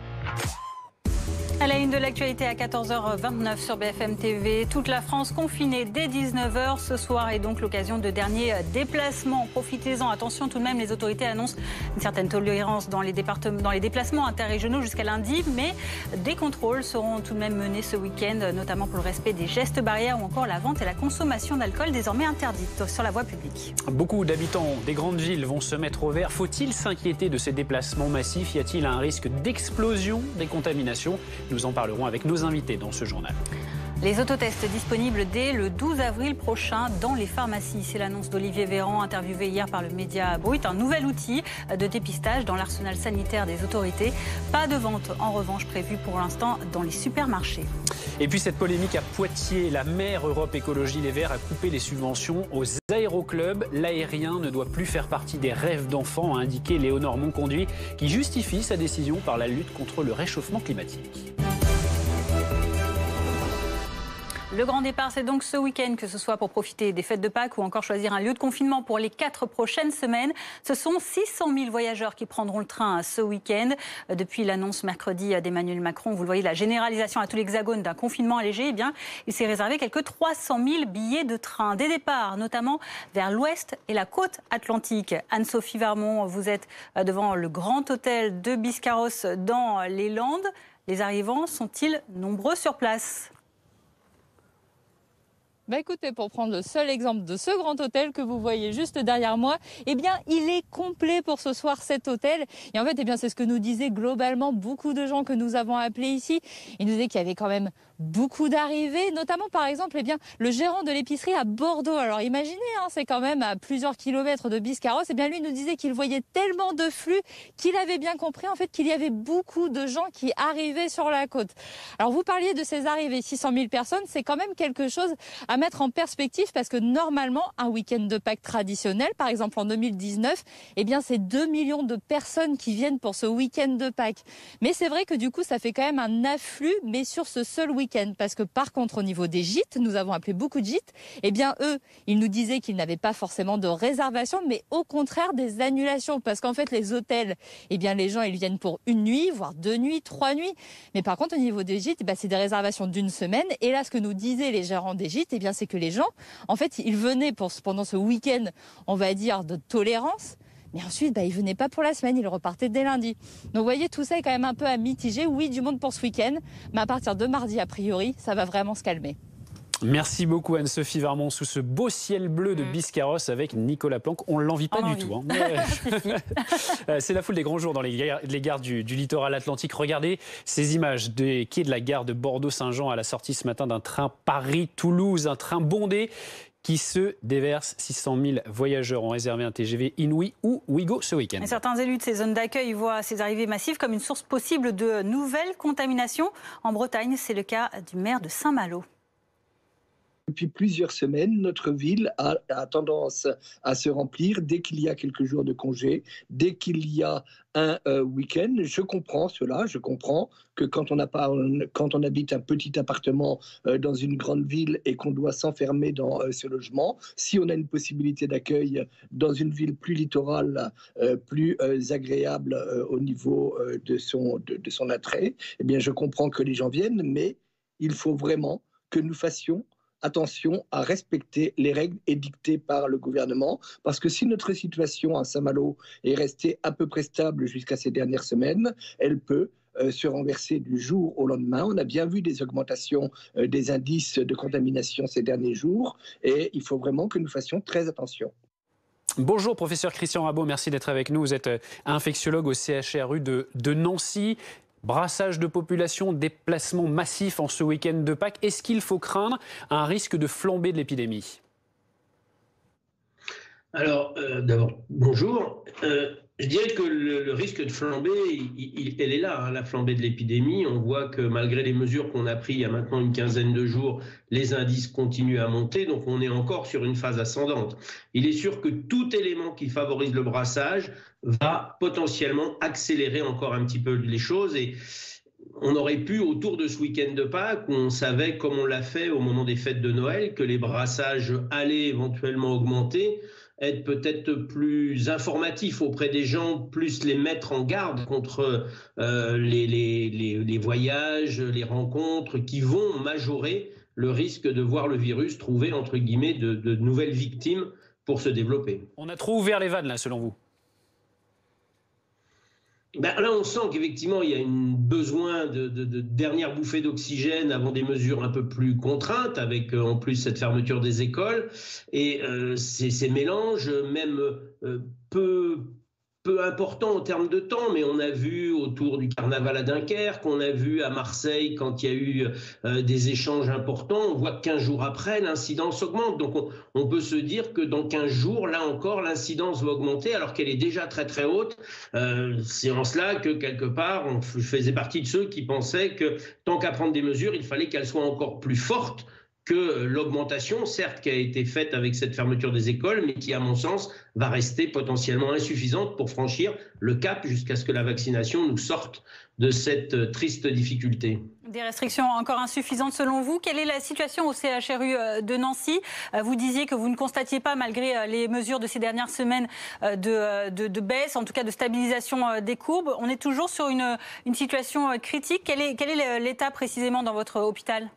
À la une de l'actualité à 14h29 sur BFM TV, toute la France confinée dès 19h. Ce soir est donc l'occasion de derniers déplacements. Profitez-en. Attention tout de même, les autorités annoncent une certaine tolérance dans les déplacements interrégionaux jusqu'à lundi. Mais des contrôles seront tout de même menés ce week-end, notamment pour le respect des gestes barrières ou encore la vente et la consommation d'alcool désormais interdite sur la voie publique. Beaucoup d'habitants des grandes villes vont se mettre au vert. Faut-il s'inquiéter de ces déplacements massifs? Y a-t-il un risque d'explosion des contaminations? Nous en parlerons avec nos invités dans ce journal. Les autotests disponibles dès le 12 avril prochain dans les pharmacies. C'est l'annonce d'Olivier Véran, interviewé hier par le média Brut. Un nouvel outil de dépistage dans l'arsenal sanitaire des autorités. Pas de vente, en revanche, prévue pour l'instant dans les supermarchés. Et puis cette polémique à Poitiers. La maire Europe Écologie Les Verts a coupé les subventions aux aéroclubs. L'aérien ne doit plus faire partie des rêves d'enfants, a indiqué Léonore Monconduit, qui justifie sa décision par la lutte contre le réchauffement climatique. Le grand départ, c'est donc ce week-end, que ce soit pour profiter des fêtes de Pâques ou encore choisir un lieu de confinement pour les 4 prochaines semaines. Ce sont 600 000 voyageurs qui prendront le train ce week-end. Depuis l'annonce mercredi d'Emmanuel Macron, vous le voyez, la généralisation à tout l'Hexagone d'un confinement allégé, eh bien, il s'est réservé quelques 300 000 billets de train. Des départs, notamment vers l'ouest et la côte atlantique. Anne-Sophie Varmont, vous êtes devant le Grand Hôtel de Biscarrosse dans les Landes. Les arrivants sont-ils nombreux sur place ? Écoutez, pour prendre le seul exemple de ce grand hôtel que vous voyez juste derrière moi, eh bien, il est complet pour ce soir, cet hôtel. Et en fait, eh bien, c'est ce que nous disaient globalement beaucoup de gens que nous avons appelés ici. Ils nous disaient qu'il y avait quand même beaucoup d'arrivées, notamment par exemple eh bien, le gérant de l'épicerie à Bordeaux. Alors imaginez, c'est quand même à plusieurs kilomètres de Biscarrosse. Eh bien, lui nous disait qu'il voyait tellement de flux qu'il avait bien compris en fait qu'il y avait beaucoup de gens qui arrivaient sur la côte. Alors vous parliez de ces arrivées, 600 000 personnes, c'est quand même quelque chose à mettre en perspective parce que normalement un week-end de Pâques traditionnel, par exemple en 2019, eh bien c'est 2 millions de personnes qui viennent pour ce week-end de Pâques. Mais c'est vrai que du coup ça fait quand même un afflux, mais sur ce seul week-end. Parce que par contre au niveau des gîtes, nous avons appelé beaucoup de gîtes, eh bien eux, ils nous disaient qu'ils n'avaient pas forcément de réservation, mais au contraire des annulations. Parce qu'en fait les hôtels, eh bien les gens ils viennent pour une nuit, voire 2 nuits, 3 nuits. Mais par contre au niveau des gîtes, c'est des réservations d'une semaine. Et là ce que nous disaient les gérants des gîtes, eh bien c'est que les gens, en fait ils venaient pendant ce week-end, on va dire de tolérance. Mais ensuite, ils ne venaient pas pour la semaine, ils repartaient dès lundi. Donc vous voyez, tout ça est quand même un peu à mitiger. Oui, du monde pour ce week-end, mais à partir de mardi, a priori, ça va vraiment se calmer. Merci beaucoup Anne-Sophie Varmont sous ce beau ciel bleu de Biscarrosse avec Nicolas Planck. On ne l'envie pas du tout. C'est la foule des grands jours dans les gares du littoral atlantique. Regardez ces images des quais de la gare de Bordeaux-Saint-Jean à la sortie ce matin d'un train Paris-Toulouse, un train bondé qui se déverse. 600 000 voyageurs ont réservé un TGV Inouï ou Ouigo ce week-end. Et certains élus de ces zones d'accueil voient ces arrivées massives comme une source possible de nouvelles contaminations. En Bretagne, c'est le cas du maire de Saint-Malo. Depuis plusieurs semaines, notre ville a tendance à se remplir dès qu'il y a quelques jours de congé, dès qu'il y a un week-end. Je comprends cela, je comprends que quand on habite un petit appartement dans une grande ville et qu'on doit s'enfermer dans ce logement, si on a une possibilité d'accueil dans une ville plus littorale, plus agréable au niveau de son attrait, eh bien je comprends que les gens viennent, mais il faut vraiment que nous fassions attention à respecter les règles édictées par le gouvernement, parce que si notre situation à Saint-Malo est restée à peu près stable jusqu'à ces dernières semaines, elle peut se renverser du jour au lendemain. On a bien vu des augmentations des indices de contamination ces derniers jours, et il faut vraiment que nous fassions très attention. Bonjour professeur Christian Rabot, merci d'être avec nous. Vous êtes infectiologue au CHRU de Nancy. Brassage de population, déplacement massif en ce week-end de Pâques. Est-ce qu'il faut craindre un risque de flambée de l'épidémie? Alors, d'abord, bonjour. Je dirais que le risque de flambée, elle est là, hein, la flambée de l'épidémie. On voit que malgré les mesures qu'on a prises il y a maintenant une quinzaine de jours, les indices continuent à monter, donc on est encore sur une phase ascendante. Il est sûr que tout élément qui favorise le brassage va potentiellement accélérer encore un petit peu les choses, et on aurait pu, autour de ce week-end de Pâques, où on savait, comme on l'a fait au moment des fêtes de Noël, que les brassages allaient éventuellement augmenter, être peut-être plus informatif auprès des gens, plus les mettre en garde contre les voyages, les rencontres qui vont majorer le risque de voir le virus trouver, entre guillemets, de nouvelles victimes pour se développer. On a trop ouvert les vannes, là, selon vous? Là, on sent qu'effectivement, il y a un besoin de dernière bouffée d'oxygène avant des mesures un peu plus contraintes, avec en plus cette fermeture des écoles. Et ces mélanges, même peu importants en termes de temps, mais on a vu autour du carnaval à Dunkerque, on a vu à Marseille quand il y a eu des échanges importants, on voit que 15 jours après, l'incidence augmente. Donc on peut se dire que dans 15 jours, là encore, l'incidence va augmenter alors qu'elle est déjà très très haute. C'est en cela que quelque part, je faisais partie de ceux qui pensaient que tant qu'à prendre des mesures, il fallait qu'elles soient encore plus fortes que l'augmentation, certes, qui a été faite avec cette fermeture des écoles, mais qui, à mon sens, va rester potentiellement insuffisante pour franchir le cap jusqu'à ce que la vaccination nous sorte de cette triste difficulté. Des restrictions encore insuffisantes selon vous. Quelle est la situation au CHRU de Nancy? Vous disiez que vous ne constatiez pas, malgré les mesures de ces dernières semaines, de baisse, en tout cas de stabilisation des courbes. On est toujours sur une situation critique. Quel est l'état précisément dans votre hôpital?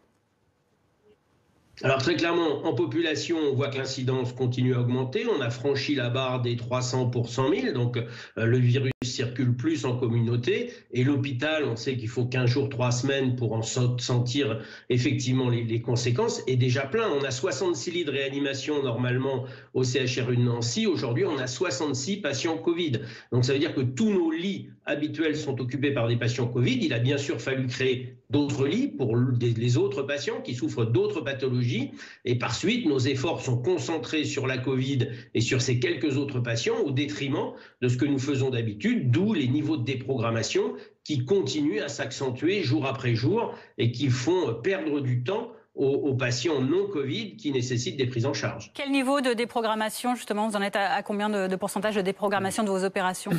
Alors très clairement, en population, on voit que l'incidence continue à augmenter. On a franchi la barre des 300 pour 100 000, donc le virus circule plus en communauté. Et l'hôpital, on sait qu'il faut 15 jours, 3 semaines pour en sentir effectivement les conséquences, est déjà plein. On a 66 lits de réanimation normalement au CHRU de Nancy. Aujourd'hui, on a 66 patients Covid. Donc ça veut dire que tous nos lits habituels sont occupés par des patients Covid. Il a bien sûr fallu créer d'autres lits pour les autres patients qui souffrent d'autres pathologies. Et par suite, nos efforts sont concentrés sur la Covid et sur ces quelques autres patients au détriment de ce que nous faisons d'habitude, d'où les niveaux de déprogrammation qui continuent à s'accentuer jour après jour et qui font perdre du temps aux patients non Covid qui nécessitent des prises en charge. Quel niveau de déprogrammation, justement, vous en êtes à combien de pourcentage de déprogrammation de vos opérations ?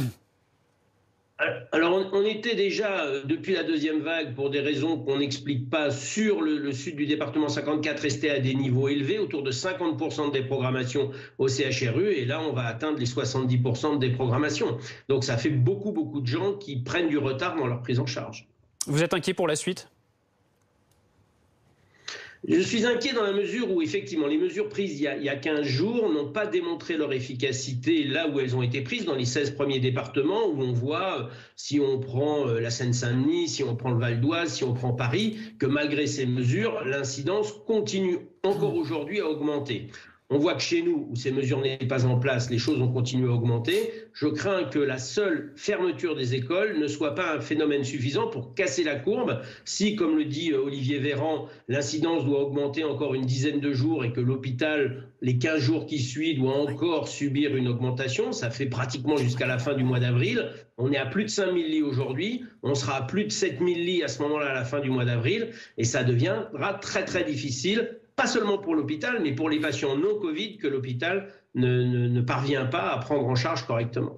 Alors, on était déjà, depuis la deuxième vague, pour des raisons qu'on n'explique pas, sur le sud du département 54, resté à des niveaux élevés, autour de 50% de déprogrammation au CHRU, et là, on va atteindre les 70% de déprogrammation. Donc, ça fait beaucoup de gens qui prennent du retard dans leur prise en charge. Vous êtes inquiet pour la suite ? Je suis inquiet dans la mesure où, effectivement, les mesures prises il y a 15 jours n'ont pas démontré leur efficacité là où elles ont été prises, dans les 16 premiers départements, où on voit, si on prend la Seine-Saint-Denis, si on prend le Val d'Oise, si on prend Paris, que malgré ces mesures, l'incidence continue encore aujourd'hui à augmenter. On voit que chez nous, où ces mesures n'étaient pas en place, les choses ont continué à augmenter. Je crains que la seule fermeture des écoles ne soit pas un phénomène suffisant pour casser la courbe. Si, comme le dit Olivier Véran, l'incidence doit augmenter encore une dizaine de jours et que l'hôpital, les 15 jours qui suivent, doit encore subir une augmentation, ça fait pratiquement jusqu'à la fin du mois d'avril. On est à plus de 5000 lits aujourd'hui, on sera à plus de 7000 lits à ce moment-là à la fin du mois d'avril et ça deviendra très difficile pas seulement pour l'hôpital, mais pour les patients non Covid que l'hôpital ne parvient pas à prendre en charge correctement.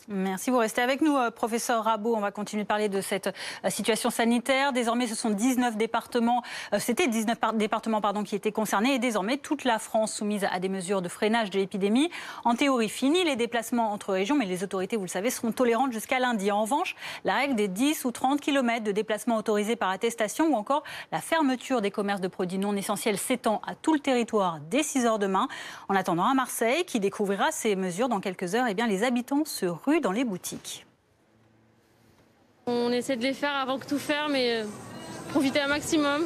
Merci, vous restez avec nous, professeur Rabault. On va continuer de parler de cette situation sanitaire. Désormais, ce sont 19 départements, c'était 19 départements qui étaient concernés et désormais toute la France soumise à des mesures de freinage de l'épidémie. En théorie, fini les déplacements entre régions, mais les autorités, vous le savez, seront tolérantes jusqu'à lundi. En revanche, la règle des 10 ou 30 km de déplacement autorisés par attestation ou encore la fermeture des commerces de produits non essentiels s'étend à tout le territoire dès 6 h demain. En attendant, à Marseille, qui découvrira ces mesures dans quelques heures, les habitants se ruent dans les boutiques. On essaie de les faire avant que tout ferme et profiter un maximum.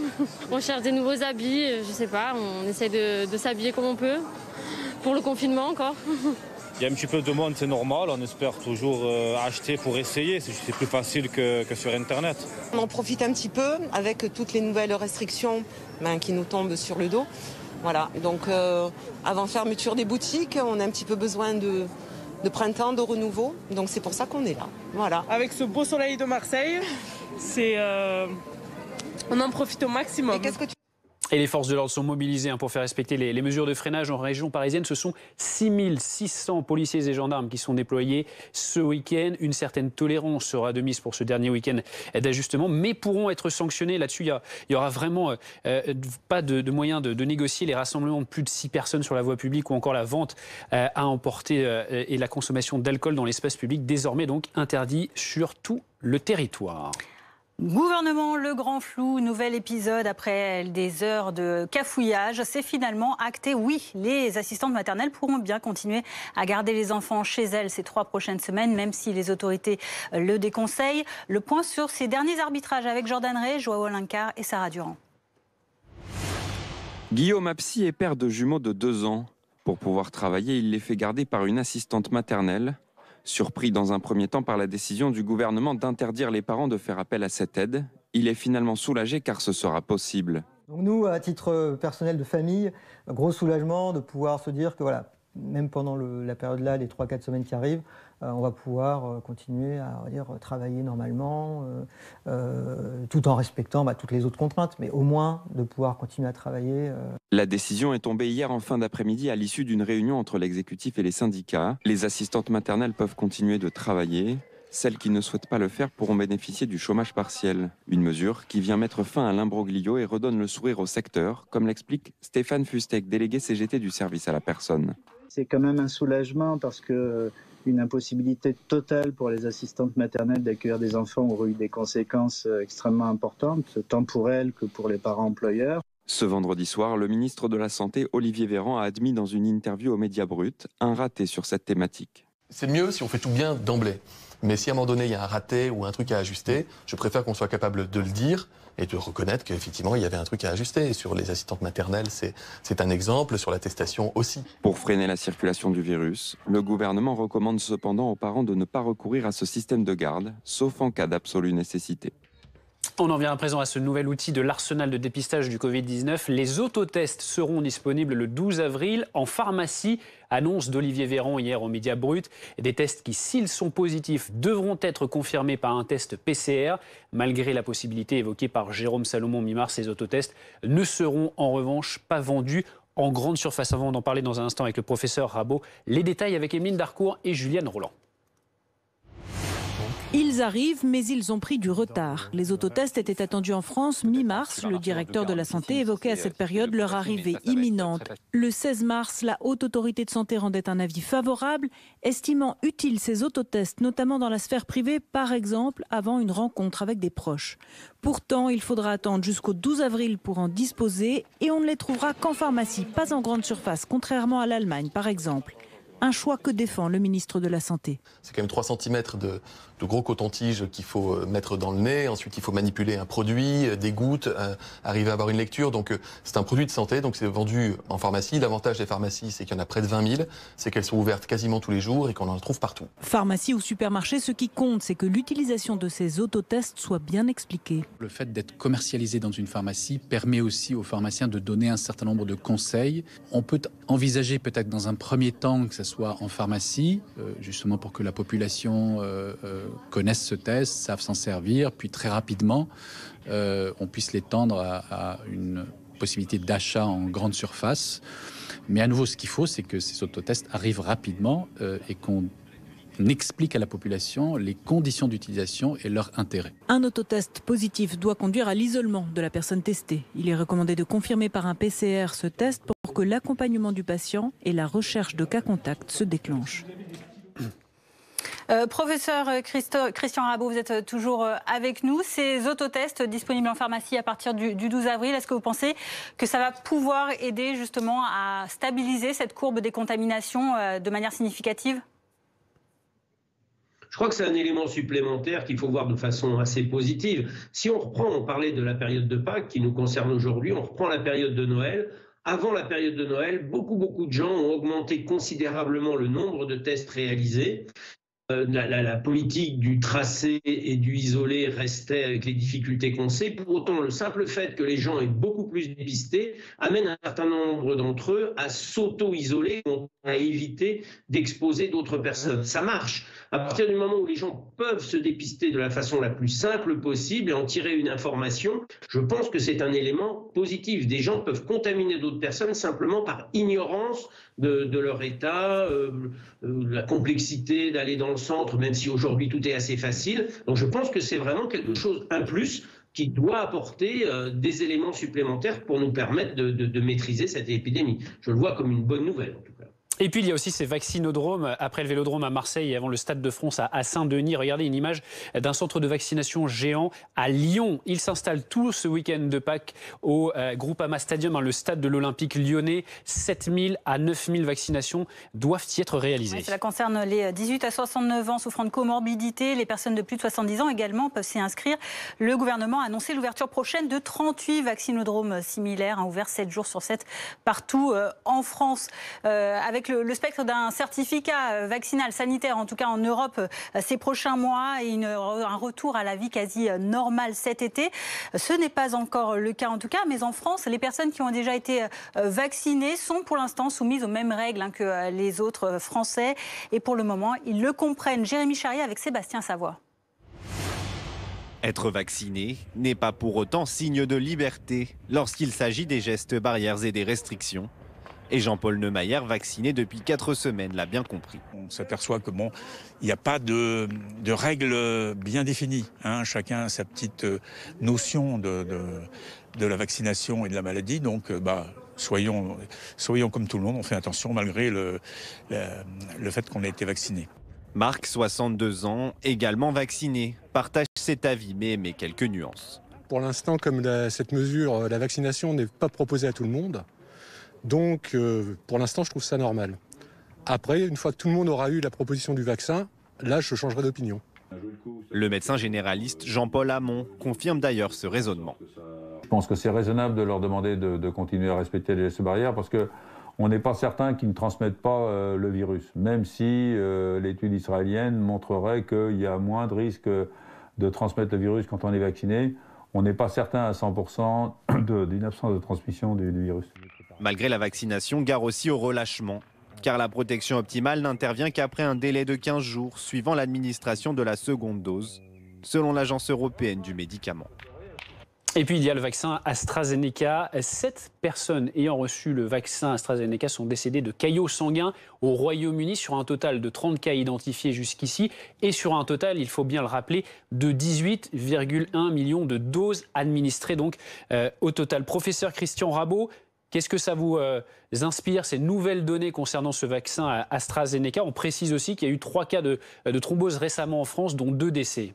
On cherche des nouveaux habits, je sais pas, on essaie de s'habiller comme on peut pour le confinement encore. Il y a un petit peu de monde, c'est normal, on espère toujours acheter pour essayer, c'est plus facile que sur Internet. On en profite un petit peu avec toutes les nouvelles restrictions qui nous tombent sur le dos. Voilà, donc avant fermeture des boutiques, on a un petit peu besoin de printemps, de renouveau. Donc c'est pour ça qu'on est là. Voilà. Avec ce beau soleil de Marseille, on en profite au maximum. Et les forces de l'ordre sont mobilisées pour faire respecter les mesures de freinage en région parisienne. Ce sont 6600 policiers et gendarmes qui sont déployés ce week-end. Une certaine tolérance sera de mise pour ce dernier week-end d'ajustement, mais pourront être sanctionnés. Là-dessus, il y aura vraiment pas de moyen de négocier les rassemblements de plus de 6 personnes sur la voie publique ou encore la vente à emporter et la consommation d'alcool dans l'espace public, désormais donc interdit sur tout le territoire. Gouvernement, le grand flou, nouvel épisode après des heures de cafouillage. C'est finalement acté. Oui, les assistantes maternelles pourront bien continuer à garder les enfants chez elles ces 3 prochaines semaines, même si les autorités le déconseillent. Le point sur ces derniers arbitrages avec Jordan Ray, Joao Alencar et Sarah Durand. Guillaume Apsy est père de jumeaux de 2 ans. Pour pouvoir travailler, il les fait garder par une assistante maternelle. Surpris dans un premier temps par la décision du gouvernement d'interdire les parents de faire appel à cette aide, il est finalement soulagé car ce sera possible. Donc nous, à titre personnel de famille, gros soulagement de pouvoir se dire que voilà, même pendant la période-là, les 3-4 semaines qui arrivent, on va pouvoir continuer à travailler normalement, tout en respectant toutes les autres contraintes, mais au moins de pouvoir continuer à travailler. La décision est tombée hier en fin d'après-midi à l'issue d'une réunion entre l'exécutif et les syndicats. Les assistantes maternelles peuvent continuer de travailler. Celles qui ne souhaitent pas le faire pourront bénéficier du chômage partiel. Une mesure qui vient mettre fin à l'imbroglio et redonne le sourire au secteur, comme l'explique Stéphane Fustek, délégué CGT du service à la personne. C'est quand même un soulagement parce que une impossibilité totale pour les assistantes maternelles d'accueillir des enfants aurait eu des conséquences extrêmement importantes, tant pour elles que pour les parents employeurs. Ce vendredi soir, le ministre de la Santé, Olivier Véran, a admis dans une interview aux Médias Bruts un raté sur cette thématique. C'est mieux si on fait tout bien d'emblée. Mais si à un moment donné, il y a un raté ou un truc à ajuster, je préfère qu'on soit capable de le dire et de reconnaître qu'effectivement, il y avait un truc à ajuster. Et sur les assistantes maternelles, c'est un exemple, sur l'attestation aussi. Pour freiner la circulation du virus, le gouvernement recommande cependant aux parents de ne pas recourir à ce système de garde, sauf en cas d'absolue nécessité. On en vient à présent à ce nouvel outil de l'arsenal de dépistage du Covid-19. Les autotests seront disponibles le 12 avril en pharmacie, annonce d'Olivier Véran hier aux Médias Bruts. Des tests qui, s'ils sont positifs, devront être confirmés par un test PCR. Malgré la possibilité évoquée par Jérôme Salomon mi-mars, ces autotests ne seront en revanche pas vendus en grande surface. Avant d'en parler dans un instant avec le professeur Rabault, les détails avec Emeline Darcourt et Juliane Roland. Ils arrivent, mais ils ont pris du retard. Les autotests étaient attendus en France mi-mars. Le directeur de la Santé évoquait à cette période leur arrivée imminente. Le 16 mars, la Haute Autorité de Santé rendait un avis favorable, estimant utiles ces autotests, notamment dans la sphère privée, par exemple, avant une rencontre avec des proches. Pourtant, il faudra attendre jusqu'au 12 avril pour en disposer et on ne les trouvera qu'en pharmacie, pas en grande surface, contrairement à l'Allemagne, par exemple. Un choix que défend le ministre de la Santé. C'est quand même 3 cm de gros coton-tige qu'il faut mettre dans le nez. Ensuite, il faut manipuler un produit, des gouttes, arriver à avoir une lecture. Donc, c'est un produit de santé, donc c'est vendu en pharmacie. L'avantage des pharmacies, c'est qu'il y en a près de 20 000. C'est qu'elles sont ouvertes quasiment tous les jours et qu'on en trouve partout. Pharmacie ou supermarché, ce qui compte, c'est que l'utilisation de ces autotests soit bien expliquée. Le fait d'être commercialisé dans une pharmacie permet aussi aux pharmaciens de donner un certain nombre de conseils. On peut envisager peut-être dans un premier temps que ça soit en pharmacie, justement pour que la population connaisse ce test, savent s'en servir, puis très rapidement, on puisse l'étendre à une possibilité d'achat en grande surface. Mais à nouveau, ce qu'il faut, c'est que ces autotests arrivent rapidement et qu'on explique à la population les conditions d'utilisation et leur intérêt. Un autotest positif doit conduire à l'isolement de la personne testée. Il est recommandé de confirmer par un PCR ce test pour que l'accompagnement du patient et la recherche de cas contacts se déclenchent. Professeur Christian Rabaud, vous êtes toujours avec nous. Ces autotests disponibles en pharmacie à partir du 12 avril, est-ce que vous pensez que ça va pouvoir aider justement à stabiliser cette courbe des contaminations de manière significative ? Je crois que c'est un élément supplémentaire qu'il faut voir de façon assez positive. Si on reprend, on parlait de la période de Pâques qui nous concerne aujourd'hui, on reprend la période de Noël. Avant la période de Noël, beaucoup de gens ont augmenté considérablement le nombre de tests réalisés. La politique du tracé et du isolé restait avec les difficultés qu'on sait. Pour autant, le simple fait que les gens aient beaucoup plus dépisté amène un certain nombre d'entre eux à s'auto-isoler, à éviter d'exposer d'autres personnes. Ça marche. À partir du moment où les gens peuvent se dépister de la façon la plus simple possible et en tirer une information, je pense que c'est un élément positif. Des gens peuvent contaminer d'autres personnes simplement par ignorance de leur état, la complexité d'aller dans le centre, même si aujourd'hui tout est assez facile. Donc je pense que c'est vraiment quelque chose, un plus, qui doit apporter des éléments supplémentaires pour nous permettre de maîtriser cette épidémie. Je le vois comme une bonne nouvelle en tout cas. Et puis il y a aussi ces vaccinodromes, après le Vélodrome à Marseille et avant le Stade de France à Saint-Denis. Regardez une image d'un centre de vaccination géant à Lyon. Il s'installe tout ce week-end de Pâques au Groupama Stadium, le stade de l'Olympique lyonnais. 7 000 à 9 000 vaccinations doivent y être réalisées. Oui, cela concerne les 18 à 69 ans souffrant de comorbidité. Les personnes de plus de 70 ans également peuvent s'y inscrire. Le gouvernement a annoncé l'ouverture prochaine de 38 vaccinodromes similaires, ouverts 7 jours sur 7 partout en France. Avec le spectre d'un certificat vaccinal sanitaire, en tout cas en Europe, ces prochains mois, et un retour à la vie quasi normale cet été. Ce n'est pas encore le cas en tout cas, mais en France, les personnes qui ont déjà été vaccinées sont pour l'instant soumises aux mêmes règles que les autres Français. Et pour le moment, ils le comprennent. Jérémy Charrier avec Sébastien Savoie. Être vacciné n'est pas pour autant signe de liberté lorsqu'il s'agit des gestes barrières et des restrictions. Et Jean-Paul Neumayer, vacciné depuis 4 semaines, l'a bien compris. On s'aperçoit que il n'y a pas de règles bien définies. Chacun a sa petite notion de la vaccination et de la maladie. Donc, soyons comme tout le monde, on fait attention malgré le fait qu'on ait été vacciné. Marc, 62 ans, également vacciné, partage cet avis, mais émet quelques nuances. Pour l'instant, comme cette mesure, la vaccination n'est pas proposée à tout le monde. Donc, pour l'instant, je trouve ça normal. Après, une fois que tout le monde aura eu la proposition du vaccin, là, je changerai d'opinion. Le médecin généraliste Jean-Paul Hamon confirme d'ailleurs ce raisonnement. Je pense que c'est raisonnable de leur demander de continuer à respecter les gestes barrières parce qu'on n'est pas certain qu'ils ne transmettent pas le virus. Même si l'étude israélienne montrerait qu'il y a moins de risques de transmettre le virus quand on est vacciné, on n'est pas certain à 100% d'une absence de transmission du virus. Malgré la vaccination, gare aussi au relâchement, car la protection optimale n'intervient qu'après un délai de 15 jours suivant l'administration de la seconde dose, selon l'Agence européenne du médicament. Et puis il y a le vaccin AstraZeneca. 7 personnes ayant reçu le vaccin AstraZeneca sont décédées de caillots sanguins au Royaume-Uni, sur un total de 30 cas identifiés jusqu'ici et sur un total, il faut bien le rappeler, de 18,1 millions de doses administrées donc au total. Professeur Christian Rabaud, qu'est-ce que ça vous inspire, ces nouvelles données concernant ce vaccin AstraZeneca? On précise aussi qu'il y a eu 3 cas de thrombose récemment en France, dont 2 décès.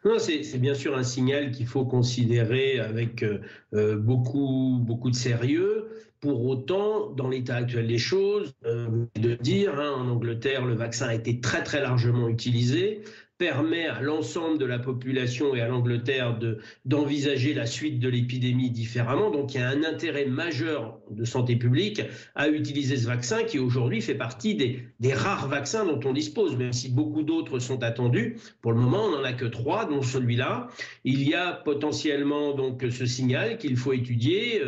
Non, c'est bien sûr un signal qu'il faut considérer avec beaucoup de sérieux. Pour autant, dans l'état actuel des choses, de dire, en Angleterre, le vaccin a été très largement utilisé, permet à l'ensemble de la population et à l'Angleterre d'envisager la suite de l'épidémie différemment. Donc il y a un intérêt majeur de santé publique à utiliser ce vaccin qui aujourd'hui fait partie des rares vaccins dont on dispose, même si beaucoup d'autres sont attendus. Pour le moment, on n'en a que 3, dont celui-là. Il y a potentiellement donc ce signal qu'il faut étudier.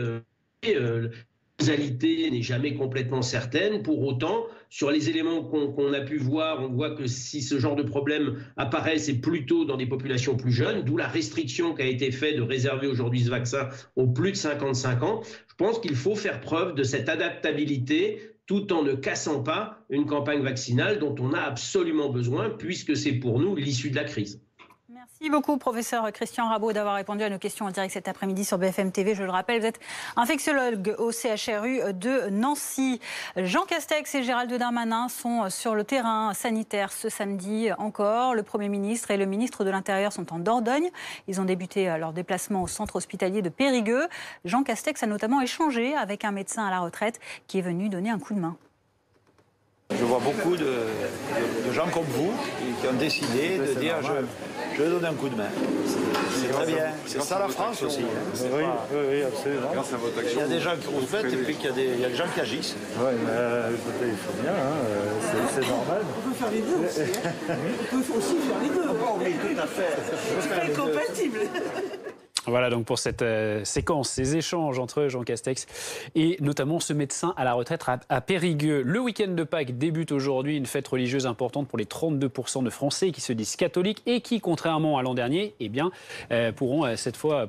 causalité n'est jamais complètement certaine. Pour autant, sur les éléments qu'on a pu voir, on voit que si ce genre de problème apparaît, c'est plutôt dans des populations plus jeunes, d'où la restriction qui a été faite de réserver aujourd'hui ce vaccin aux plus de 55 ans. Je pense qu'il faut faire preuve de cette adaptabilité tout en ne cassant pas une campagne vaccinale dont on a absolument besoin puisque c'est pour nous l'issue de la crise. Merci beaucoup, professeur Christian Rabaud, d'avoir répondu à nos questions en direct cet après-midi sur BFM TV. Je le rappelle, vous êtes infectiologue au CHRU de Nancy. Jean Castex et Gérald Darmanin sont sur le terrain sanitaire ce samedi encore. Le Premier ministre et le ministre de l'Intérieur sont en Dordogne. Ils ont débuté leur déplacement au centre hospitalier de Périgueux. Jean Castex a notamment échangé avec un médecin à la retraite qui est venu donner un coup de main. Je vois beaucoup de gens comme vous qui ont décidé de dire je donne un coup de main. C'est très bien. C'est ça la France aussi. Oui, absolument. Il y a des gens qui vous faites et puis il y a des gens qui agissent. Oui, mais écoutez, il faut bien, c'est normal. On peut faire les deux aussi. On peut aussi faire les deux. Oui, tout à fait. C'est pas incompatible. Voilà donc pour cette séquence, ces échanges entre Jean Castex et notamment ce médecin à la retraite à Périgueux. Le week-end de Pâques débute aujourd'hui, une fête religieuse importante pour les 32% de Français qui se disent catholiques et qui, contrairement à l'an dernier, pourra cette fois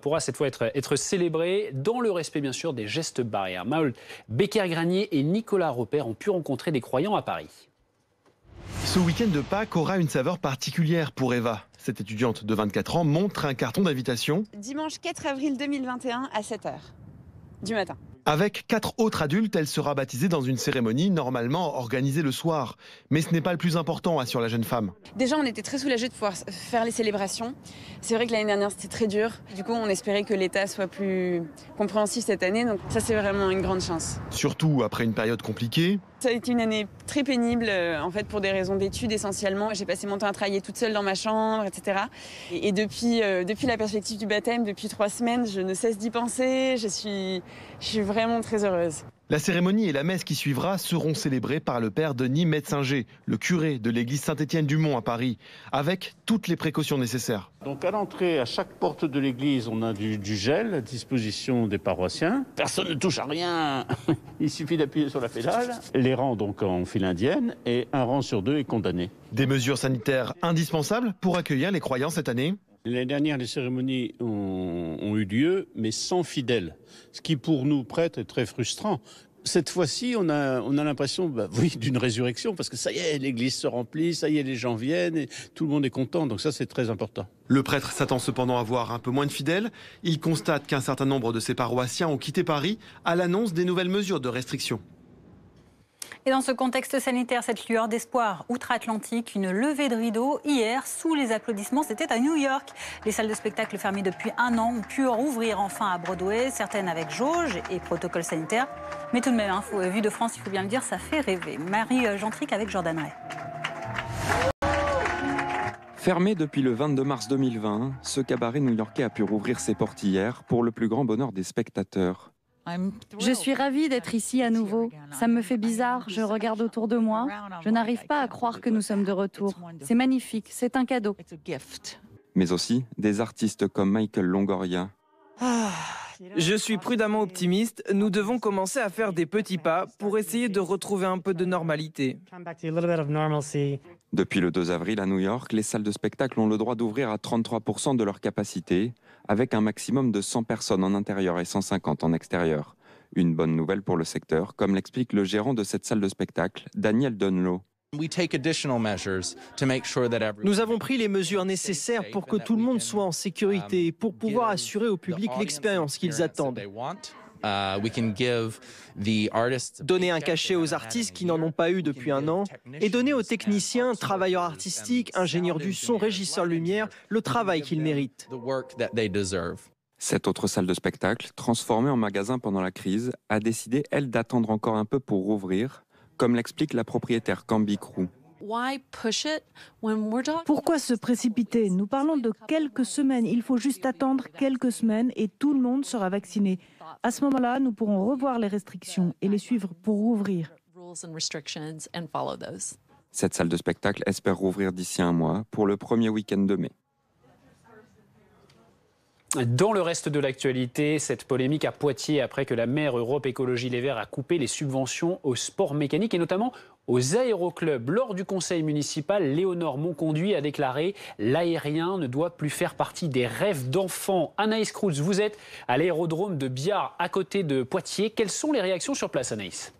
être célébrés dans le respect bien sûr des gestes barrières. Maël Becker-Granier et Nicolas Repère ont pu rencontrer des croyants à Paris. Ce week-end de Pâques aura une saveur particulière pour Eva. Cette étudiante de 24 ans montre un carton d'invitation. Dimanche 4 avril 2021 à 7h du matin. Avec 4 autres adultes, elle sera baptisée dans une cérémonie normalement organisée le soir. Mais ce n'est pas le plus important, assure la jeune femme. Déjà, on était très soulagés de pouvoir faire les célébrations. C'est vrai que l'année dernière, c'était très dur. Du coup, on espérait que l'État soit plus compréhensif cette année. Donc ça, c'est vraiment une grande chance. Surtout après une période compliquée. Ça a été une année très pénible, en fait, pour des raisons d'études essentiellement. J'ai passé mon temps à travailler toute seule dans ma chambre, etc. Et depuis la perspective du baptême, depuis 3 semaines, je ne cesse d'y penser. Je suis vraiment très heureuse. La cérémonie et la messe qui suivra seront célébrées par le père Denis Metzinger, le curé de l'église Saint-Étienne-du-Mont à Paris, avec toutes les précautions nécessaires. Donc à l'entrée, à chaque porte de l'église, on a du gel à disposition des paroissiens. Personne ne touche à rien. Il suffit d'appuyer sur la pédale. Les rangs donc en file indienne et un rang sur 2 est condamné. Des mesures sanitaires indispensables pour accueillir les croyants cette année. L'année dernière, les cérémonies ont eu lieu, mais sans fidèles, ce qui pour nous prêtres est très frustrant. Cette fois-ci, on a l'impression d'une résurrection, parce que ça y est, l'église se remplit, ça y est, les gens viennent, et tout le monde est content, donc ça c'est très important. Le prêtre s'attend cependant à voir un peu moins de fidèles. Il constate qu'un certain nombre de ses paroissiens ont quitté Paris à l'annonce des nouvelles mesures de restriction. Et dans ce contexte sanitaire, cette lueur d'espoir outre-Atlantique, une levée de rideau hier sous les applaudissements, c'était à New York. Les salles de spectacle fermées depuis 1 an ont pu rouvrir enfin à Broadway, certaines avec jauge et protocole sanitaire. Mais tout de même, vu de France, il faut bien le dire, ça fait rêver. Marie Gentric avec Jordan Ray. Fermé depuis le 22 mars 2020, ce cabaret new-yorkais a pu rouvrir ses portes hier pour le plus grand bonheur des spectateurs. Je suis ravie d'être ici à nouveau. Ça me fait bizarre, je regarde autour de moi. Je n'arrive pas à croire que nous sommes de retour. C'est magnifique, c'est un cadeau. Mais aussi des artistes comme Michael Longoria. Je suis prudemment optimiste. Nous devons commencer à faire des petits pas pour essayer de retrouver un peu de normalité. Depuis le 2 avril à New York, les salles de spectacle ont le droit d'ouvrir à 33% de leur capacité, avec un maximum de 100 personnes en intérieur et 150 en extérieur. Une bonne nouvelle pour le secteur, comme l'explique le gérant de cette salle de spectacle, Daniel Dunlow. Nous avons pris les mesures nécessaires pour que tout le monde soit en sécurité et pour pouvoir assurer au public l'expérience qu'ils attendent. Donner un cachet aux artistes qui n'en ont pas eu depuis 1 an et donner aux techniciens, travailleurs artistiques, ingénieurs du son, régisseurs lumière, le travail qu'ils méritent. Cette autre salle de spectacle, transformée en magasin pendant la crise, a décidé, elle, d'attendre encore un peu pour rouvrir, comme l'explique la propriétaire Camby Crew. Pourquoi se précipiter? Nous parlons de quelques semaines. Il faut juste attendre quelques semaines et tout le monde sera vacciné. À ce moment-là, nous pourrons revoir les restrictions et les suivre pour rouvrir. Cette salle de spectacle espère rouvrir d'ici 1 mois pour le premier week-end de mai. Dans le reste de l'actualité, cette polémique à Poitiers après que la maire Europe Écologie Les Verts a coupé les subventions au sport mécanique et notamment aux aéroclubs. Lors du conseil municipal, Léonore Monconduit a déclaré « L'aérien ne doit plus faire partie des rêves d'enfants ». Anaïs Krouz, vous êtes à l'aérodrome de Biard, à côté de Poitiers. Quelles sont les réactions sur place, Anaïs ?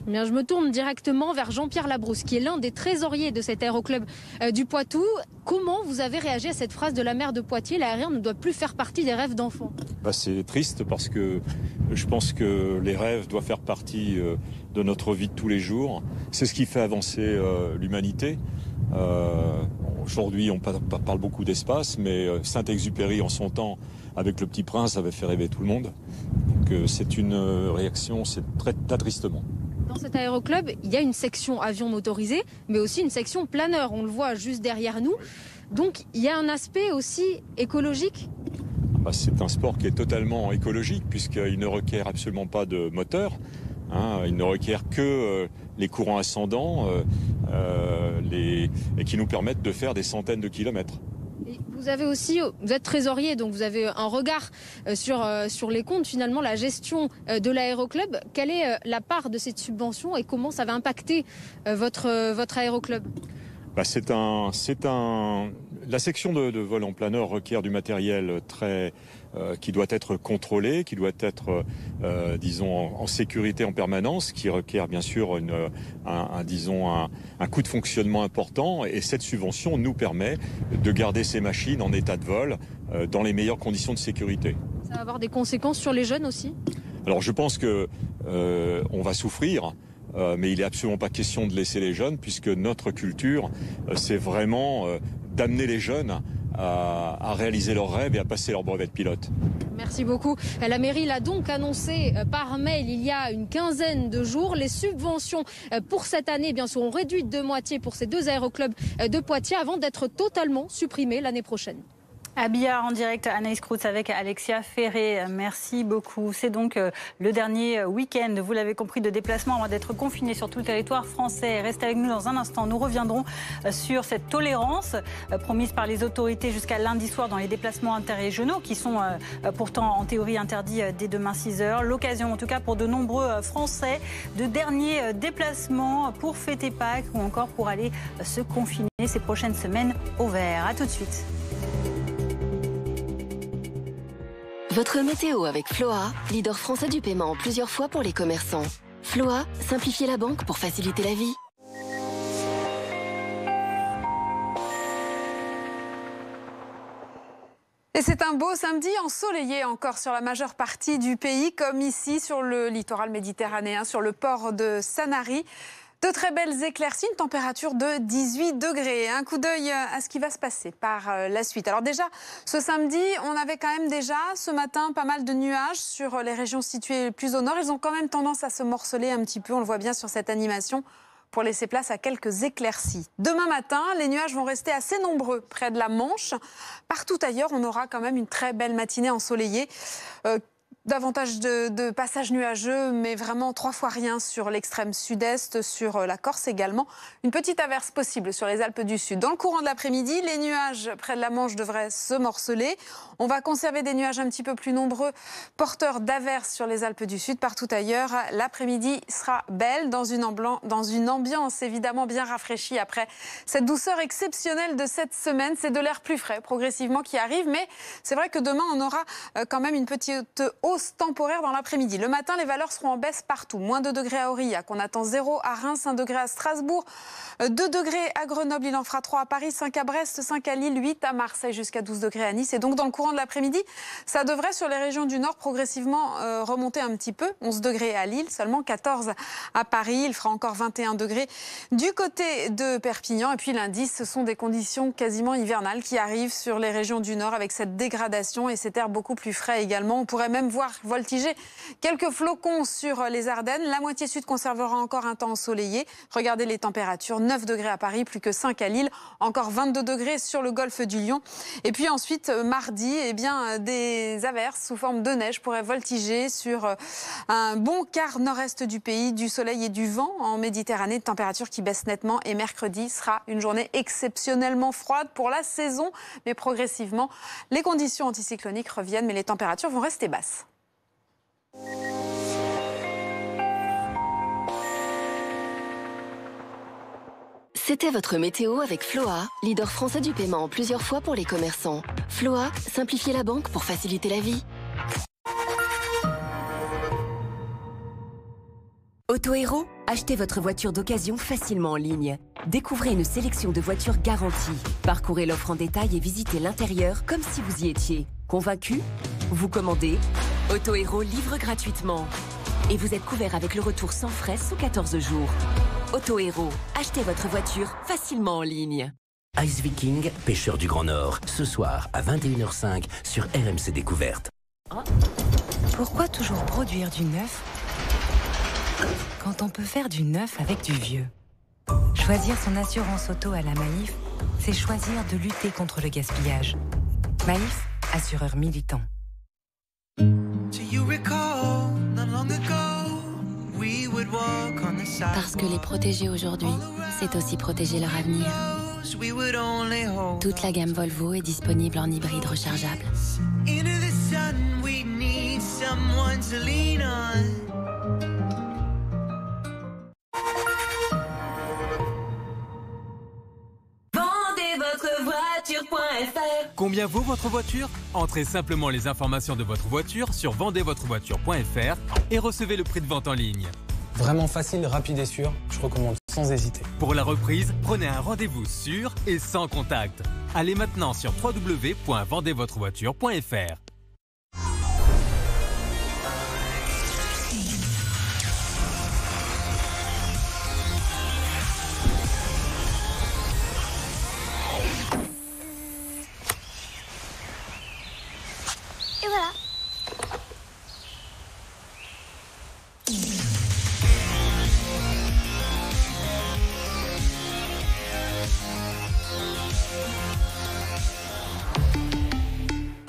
Eh bien, je me tourne directement vers Jean-Pierre Labrousse, qui est l'un des trésoriers de cet aéroclub du Poitou. Comment vous avez réagi à cette phrase de la maire de Poitiers, l'aérien ne doit plus faire partie des rêves d'enfants? C'est triste parce que je pense que les rêves doivent faire partie de notre vie de tous les jours. C'est ce qui fait avancer l'humanité. Aujourd'hui, on parle beaucoup d'espace, mais Saint-Exupéry, en son temps, avec Le Petit Prince, avait fait rêver tout le monde. Donc c'est une réaction, c'est très attristement. Dans cet aéroclub, il y a une section avion motorisé, mais aussi une section planeur. On le voit juste derrière nous. Donc, il y a un aspect aussi écologique. C'est un sport qui est totalement écologique, puisqu'il ne requiert absolument pas de moteur. Il ne requiert que les courants ascendants et qui nous permettent de faire des centaines de kilomètres. Vous êtes trésorier, donc vous avez un regard sur les comptes, finalement, la gestion de l'aéroclub. Quelle est la part de cette subvention et comment ça va impacter votre aéroclub ? La section de vol en planeur requiert du matériel qui doit être contrôlé, qui doit être, en sécurité en permanence, qui requiert bien sûr un coût de fonctionnement important. Et cette subvention nous permet de garder ces machines en état de vol dans les meilleures conditions de sécurité. Ça va avoir des conséquences sur les jeunes aussi ? Alors je pense que on va souffrir. Mais il n'est absolument pas question de laisser les jeunes, puisque notre culture, c'est vraiment d'amener les jeunes à réaliser leurs rêves et à passer leur brevet de pilote. Merci beaucoup. La mairie l'a donc annoncé par mail il y a une quinzaine de jours. Les subventions pour cette année seront réduites de moitié pour ces deux aéroclubs de Poitiers avant d'être totalement supprimées l'année prochaine. À Biard, en direct, Anaïs Krouz avec Alexia Ferré. Merci beaucoup. C'est donc le dernier week-end, vous l'avez compris, de déplacement avant d'être confiné sur tout le territoire français. Restez avec nous dans un instant. Nous reviendrons sur cette tolérance promise par les autorités jusqu'à lundi soir dans les déplacements interrégionaux qui sont pourtant en théorie interdits dès demain 6h. L'occasion en tout cas pour de nombreux Français de derniers déplacements pour fêter Pâques ou encore pour aller se confiner ces prochaines semaines au vert. A tout de suite. Votre météo avec Floa, leader français du paiement en plusieurs fois pour les commerçants. Floa, simplifiez la banque pour faciliter la vie. Et c'est un beau samedi ensoleillé encore sur la majeure partie du pays, comme ici sur le littoral méditerranéen, sur le port de Sanary. De très belles éclaircies, une température de 18 degrés. Un coup d'œil à ce qui va se passer par la suite. Alors déjà, ce samedi, on avait quand même déjà ce matin pas mal de nuages sur les régions situées plus au nord. Ils ont quand même tendance à se morceler un petit peu, on le voit bien sur cette animation, pour laisser place à quelques éclaircies. Demain matin, les nuages vont rester assez nombreux près de la Manche. Partout ailleurs, on aura quand même une très belle matinée ensoleillée. Davantage de passages nuageux, mais vraiment 3 fois rien sur l'extrême sud-est, sur la Corse également. Une petite averse possible sur les Alpes du Sud. Dans le courant de l'après-midi, les nuages près de la Manche devraient se morceler. On va conserver des nuages un petit peu plus nombreux, porteurs d'averses sur les Alpes du Sud. Partout ailleurs, l'après-midi sera belle, dans une ambiance évidemment bien rafraîchie après cette douceur exceptionnelle de cette semaine. C'est de l'air plus frais progressivement qui arrive, mais c'est vrai que demain, on aura quand même une petite hausse temporaire dans l'après-midi. Le matin, les valeurs seront en baisse partout. Moins 2 degrés à Aurillac, on attend 0 à Reims, 1 degré à Strasbourg, 2 degrés à Grenoble, il en fera 3 à Paris, 5 à Brest, 5 à Lille, 8 à Marseille, jusqu'à 12 degrés à Nice. Et donc dans le courant de l'après-midi, ça devrait sur les régions du Nord progressivement remonter un petit peu. 11 degrés à Lille, seulement 14 à Paris, il fera encore 21 degrés du côté de Perpignan. Et puis lundi, ce sont des conditions quasiment hivernales qui arrivent sur les régions du Nord avec cette dégradation et cet air beaucoup plus frais également. On pourrait même voir pouvoir voltiger. Quelques flocons sur les Ardennes. La moitié sud conservera encore un temps ensoleillé. Regardez les températures, 9 degrés à Paris, plus que 5 à Lille, encore 22 degrés sur le golfe du Lion. Et puis ensuite, mardi, des averses sous forme de neige pourraient voltiger sur un bon quart nord-est du pays, du soleil et du vent en Méditerranée, de températures qui baissent nettement. Et mercredi sera une journée exceptionnellement froide pour la saison, mais progressivement, les conditions anticycloniques reviennent, mais les températures vont rester basses. C'était votre météo avec Floa, leader français du paiement en plusieurs fois pour les commerçants. Floa, simplifiez la banque pour faciliter la vie. Autohéros, achetez votre voiture d'occasion facilement en ligne. Découvrez une sélection de voitures garanties. Parcourez l'offre en détail et visitez l'intérieur comme si vous y étiez. Convaincu? Vous commandez. Autohéros livre gratuitement. Et vous êtes couvert avec le retour sans frais sous 14 jours. Autohéros, achetez votre voiture facilement en ligne. Ice Viking, pêcheur du Grand Nord, ce soir à 21h05 sur RMC Découverte. Pourquoi toujours produire du neuf quand on peut faire du neuf avec du vieux? Choisir son assurance auto à la Maïf, c'est choisir de lutter contre le gaspillage. Maïf, assureur militant. Parce que les protéger aujourd'hui, c'est aussi protéger leur avenir. Toute la gamme Volvo est disponible en hybride rechargeable. Combien vaut votre voiture? Entrez simplement les informations de votre voiture sur vendezvotrevoiture.fr et recevez le prix de vente en ligne. Vraiment facile, rapide et sûr, je recommande sans hésiter. Pour la reprise, prenez un rendez-vous sûr et sans contact. Allez maintenant sur www.vendezvotrevoiture.fr. Et voilà.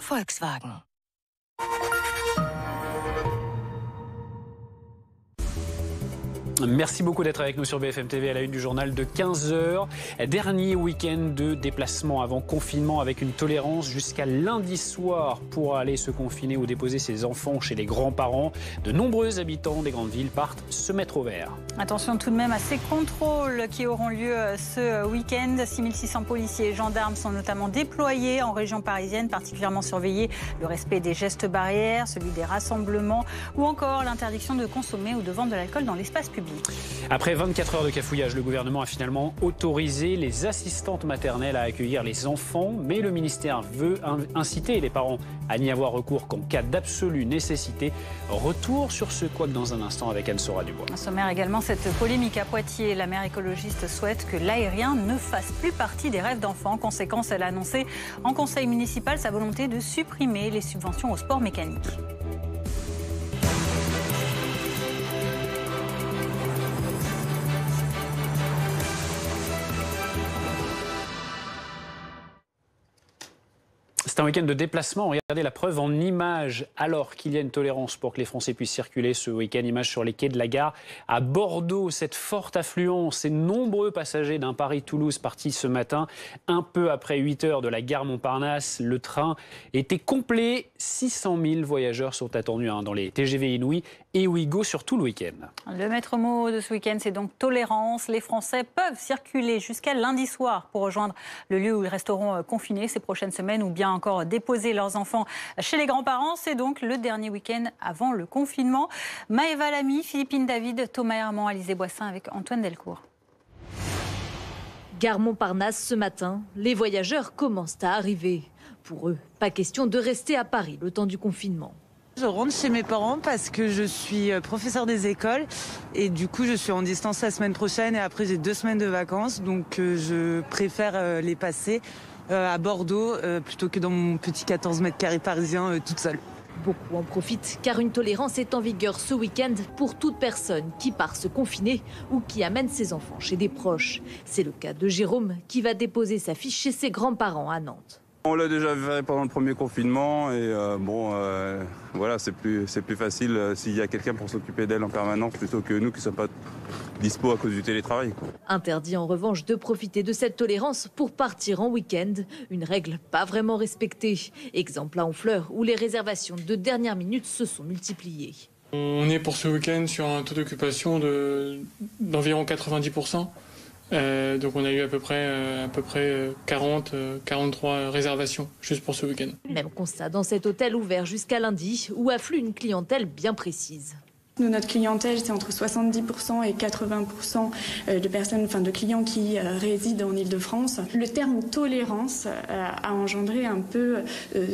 Volkswagen. Merci beaucoup d'être avec nous sur BFM TV à la une du journal de 15h. Dernier week-end de déplacement avant confinement avec une tolérance jusqu'à lundi soir pour aller se confiner ou déposer ses enfants chez les grands-parents. De nombreux habitants des grandes villes partent se mettre au vert. Attention tout de même à ces contrôles qui auront lieu ce week-end. 6600 policiers et gendarmes sont notamment déployés en région parisienne, particulièrement surveiller le respect des gestes barrières, celui des rassemblements ou encore l'interdiction de consommer ou de vendre de l'alcool dans l'espace public. Après 24 heures de cafouillage, le gouvernement a finalement autorisé les assistantes maternelles à accueillir les enfants, mais le ministère veut inciter les parents à n'y avoir recours qu'en cas d'absolue nécessité. Retour sur ce couac dans un instant avec Anne-Sora Dubois. Un sommaire également cette polémique à Poitiers. La maire écologiste souhaite que l'aérien ne fasse plus partie des rêves d'enfants. Conséquence, elle a annoncé en conseil municipal sa volonté de supprimer les subventions au sport mécanique. C'est un week-end de déplacement. Regardez la preuve en images. Alors qu'il y a une tolérance pour que les Français puissent circuler ce week-end, images sur les quais de la gare. À Bordeaux, cette forte affluence, ces nombreux passagers d'un Paris-Toulouse partis ce matin, un peu après 8 heures de la gare Montparnasse. Le train était complet. 600 000 voyageurs sont attendus dans les TGV Inouï et Ouigo sur tout le week-end. Le maître mot de ce week-end, c'est donc tolérance. Les Français peuvent circuler jusqu'à lundi soir pour rejoindre le lieu où ils resteront confinés ces prochaines semaines ou bien encore déposer leurs enfants chez les grands-parents. C'est donc le dernier week-end avant le confinement. Maëva Lamy, Philippine David, Thomas Herman, Alizé Boissin avec Antoine Delcourt. Gare Montparnasse ce matin, les voyageurs commencent à arriver. Pour eux, pas question de rester à Paris le temps du confinement. Je rentre chez mes parents parce que je suis professeur des écoles et du coup je suis en distance la semaine prochaine et après j'ai 2 semaines de vacances, donc je préfère les passer à Bordeaux plutôt que dans mon petit 14 mètres carrés parisien toute seule. Beaucoup en profitent car une tolérance est en vigueur ce week-end pour toute personne qui part se confiner ou qui amène ses enfants chez des proches. C'est le cas de Jérôme qui va déposer sa fille chez ses grands-parents à Nantes. On l'a déjà fait pendant le premier confinement et voilà, c'est plus facile s'il y a quelqu'un pour s'occuper d'elle en permanence plutôt que nous qui ne sommes pas dispo à cause du télétravail. Interdit en revanche de profiter de cette tolérance pour partir en week-end, une règle pas vraiment respectée. Exemple à Honfleur où les réservations de dernière minute se sont multipliées. On est pour ce week-end sur un taux d'occupation d'environ 90%. Donc on a eu à peu près 43 réservations juste pour ce week-end. Même constat dans cet hôtel ouvert jusqu'à lundi où afflue une clientèle bien précise. Nous, notre clientèle, c'est entre 70% et 80% de personnes, de clients qui résident en Île-de-France. Le terme tolérance a engendré un peu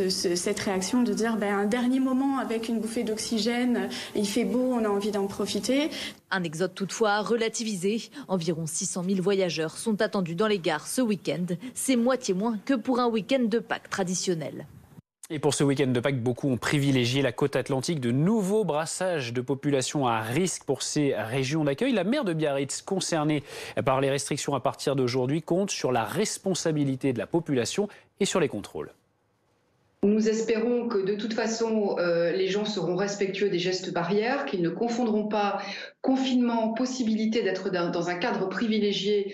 cette réaction de dire un dernier moment avec une bouffée d'oxygène, il fait beau, on a envie d'en profiter. Un exode toutefois relativisé. Environ 600 000 voyageurs sont attendus dans les gares ce week-end. C'est moitié moins que pour un week-end de Pâques traditionnel. Et pour ce week-end de Pâques, beaucoup ont privilégié la côte atlantique. De nouveaux brassages de population à risque pour ces régions d'accueil. La maire de Biarritz, concernée par les restrictions à partir d'aujourd'hui, compte sur la responsabilité de la population et sur les contrôles. Nous espérons que de toute façon, les gens seront respectueux des gestes barrières, qu'ils ne confondront pas confinement, possibilité d'être dans un cadre privilégié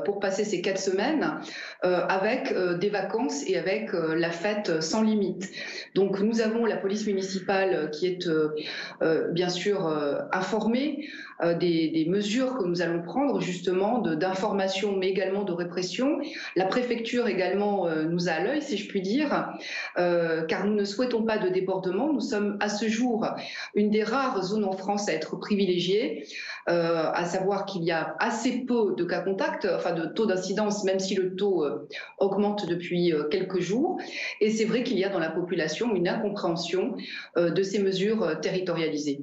pour passer ces 4 semaines, avec des vacances et avec la fête sans limite. Donc nous avons la police municipale qui est bien sûr informée des mesures que nous allons prendre justement d'information mais également de répression. La préfecture également nous a à l'œil, si je puis dire, car nous ne souhaitons pas de débordement. Nous sommes à ce jour une des rares zones en France à être privilégiée, à savoir qu'il y a assez peu de cas contacts, de taux d'incidence, même si le taux augmente depuis quelques jours. Et c'est vrai qu'il y a dans la population une incompréhension de ces mesures territorialisées.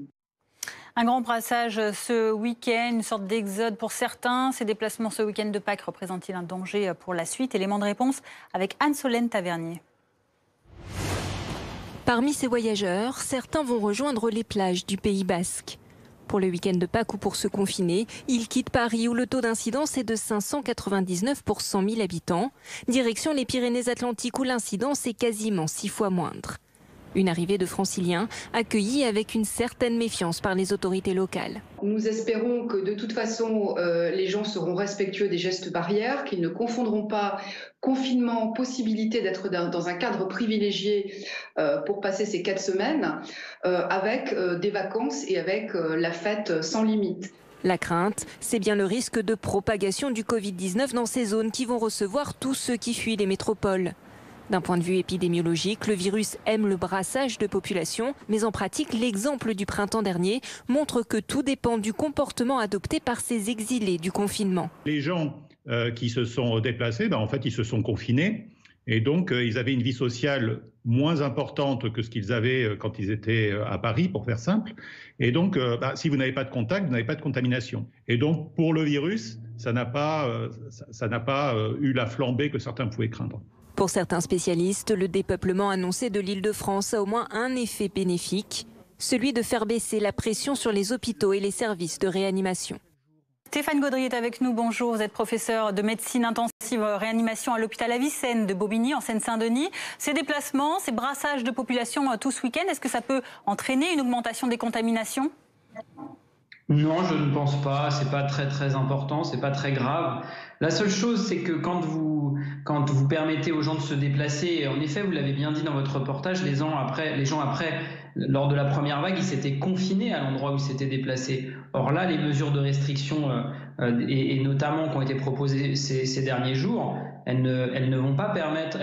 Un grand brassage ce week-end, une sorte d'exode pour certains. Ces déplacements ce week-end de Pâques représentent-ils un danger pour la suite? Élément de réponse avec Anne-Solène Tavernier. Parmi ces voyageurs, certains vont rejoindre les plages du Pays Basque. Pour le week-end de Pâques ou pour se confiner, ils quittent Paris où le taux d'incidence est de 599 pour 100 000 habitants. Direction les Pyrénées-Atlantiques où l'incidence est quasiment 6 fois moindre. Une arrivée de franciliens accueillie avec une certaine méfiance par les autorités locales. Nous espérons que de toute façon, les gens seront respectueux des gestes barrières, qu'ils ne confondront pas confinement, possibilité d'être dans un cadre privilégié pour passer ces 4 semaines, avec des vacances et avec la fête sans limite. La crainte, c'est bien le risque de propagation du Covid-19 dans ces zones qui vont recevoir tous ceux qui fuient les métropoles. D'un point de vue épidémiologique, le virus aime le brassage de population, mais en pratique, l'exemple du printemps dernier montre que tout dépend du comportement adopté par ces exilés du confinement. Les gens qui se sont déplacés, en fait, ils se sont confinés et donc ils avaient une vie sociale moins importante que ce qu'ils avaient quand ils étaient à Paris, pour faire simple. Et donc, si vous n'avez pas de contact, vous n'avez pas de contamination. Et donc, pour le virus, ça n'a pas eu la flambée que certains pouvaient craindre. Pour certains spécialistes, le dépeuplement annoncé de l'Île-de-France a au moins un effet bénéfique, celui de faire baisser la pression sur les hôpitaux et les services de réanimation. Stéphane Gaudry est avec nous, bonjour. Vous êtes professeur de médecine intensive réanimation à l'hôpital Avicenne de Bobigny en Seine-Saint-Denis. Ces déplacements, ces brassages de population tout ce week-end, est-ce que ça peut entraîner une augmentation des contaminations ? Non, je ne pense pas. C'est pas très important, c'est pas très grave. La seule chose, c'est que quand vous permettez aux gens de se déplacer, et en effet, vous l'avez bien dit dans votre reportage, les gens après, lors de la première vague, ils s'étaient confinés à l'endroit où ils s'étaient déplacés. Or là, les mesures de restriction, et notamment qui ont été proposées ces derniers jours, elles vont permettre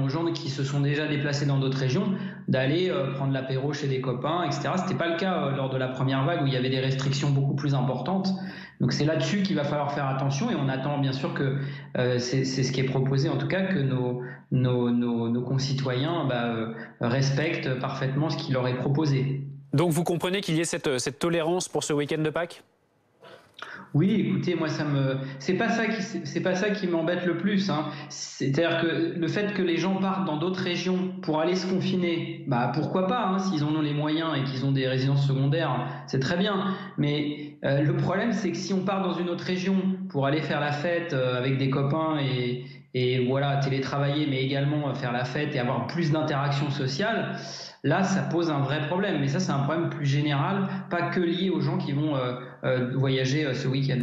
aux gens qui se sont déjà déplacés dans d'autres régions d'aller prendre l'apéro chez des copains, etc. Ce n'était pas le cas lors de la première vague où il y avait des restrictions beaucoup plus importantes. Donc c'est là-dessus qu'il va falloir faire attention et on attend bien sûr que c'est ce qui est proposé, en tout cas que nos concitoyens respectent parfaitement ce qui leur est proposé. Donc vous comprenez qu'il y ait cette tolérance pour ce week-end de Pâques ? Oui, écoutez, moi c'est pas ça qui m'embête le plus, hein. C'est-à-dire que le fait que les gens partent dans d'autres régions pour aller se confiner, bah pourquoi pas, hein, s'ils en ont les moyens et qu'ils ont des résidences secondaires, c'est très bien. Mais le problème, c'est que si on part dans une autre région pour aller faire la fête avec des copains et voilà, télétravailler, mais également faire la fête et avoir plus d'interactions sociales, là, ça pose un vrai problème. Mais ça, c'est un problème plus général, pas que lié aux gens qui vont voyager ce week-end.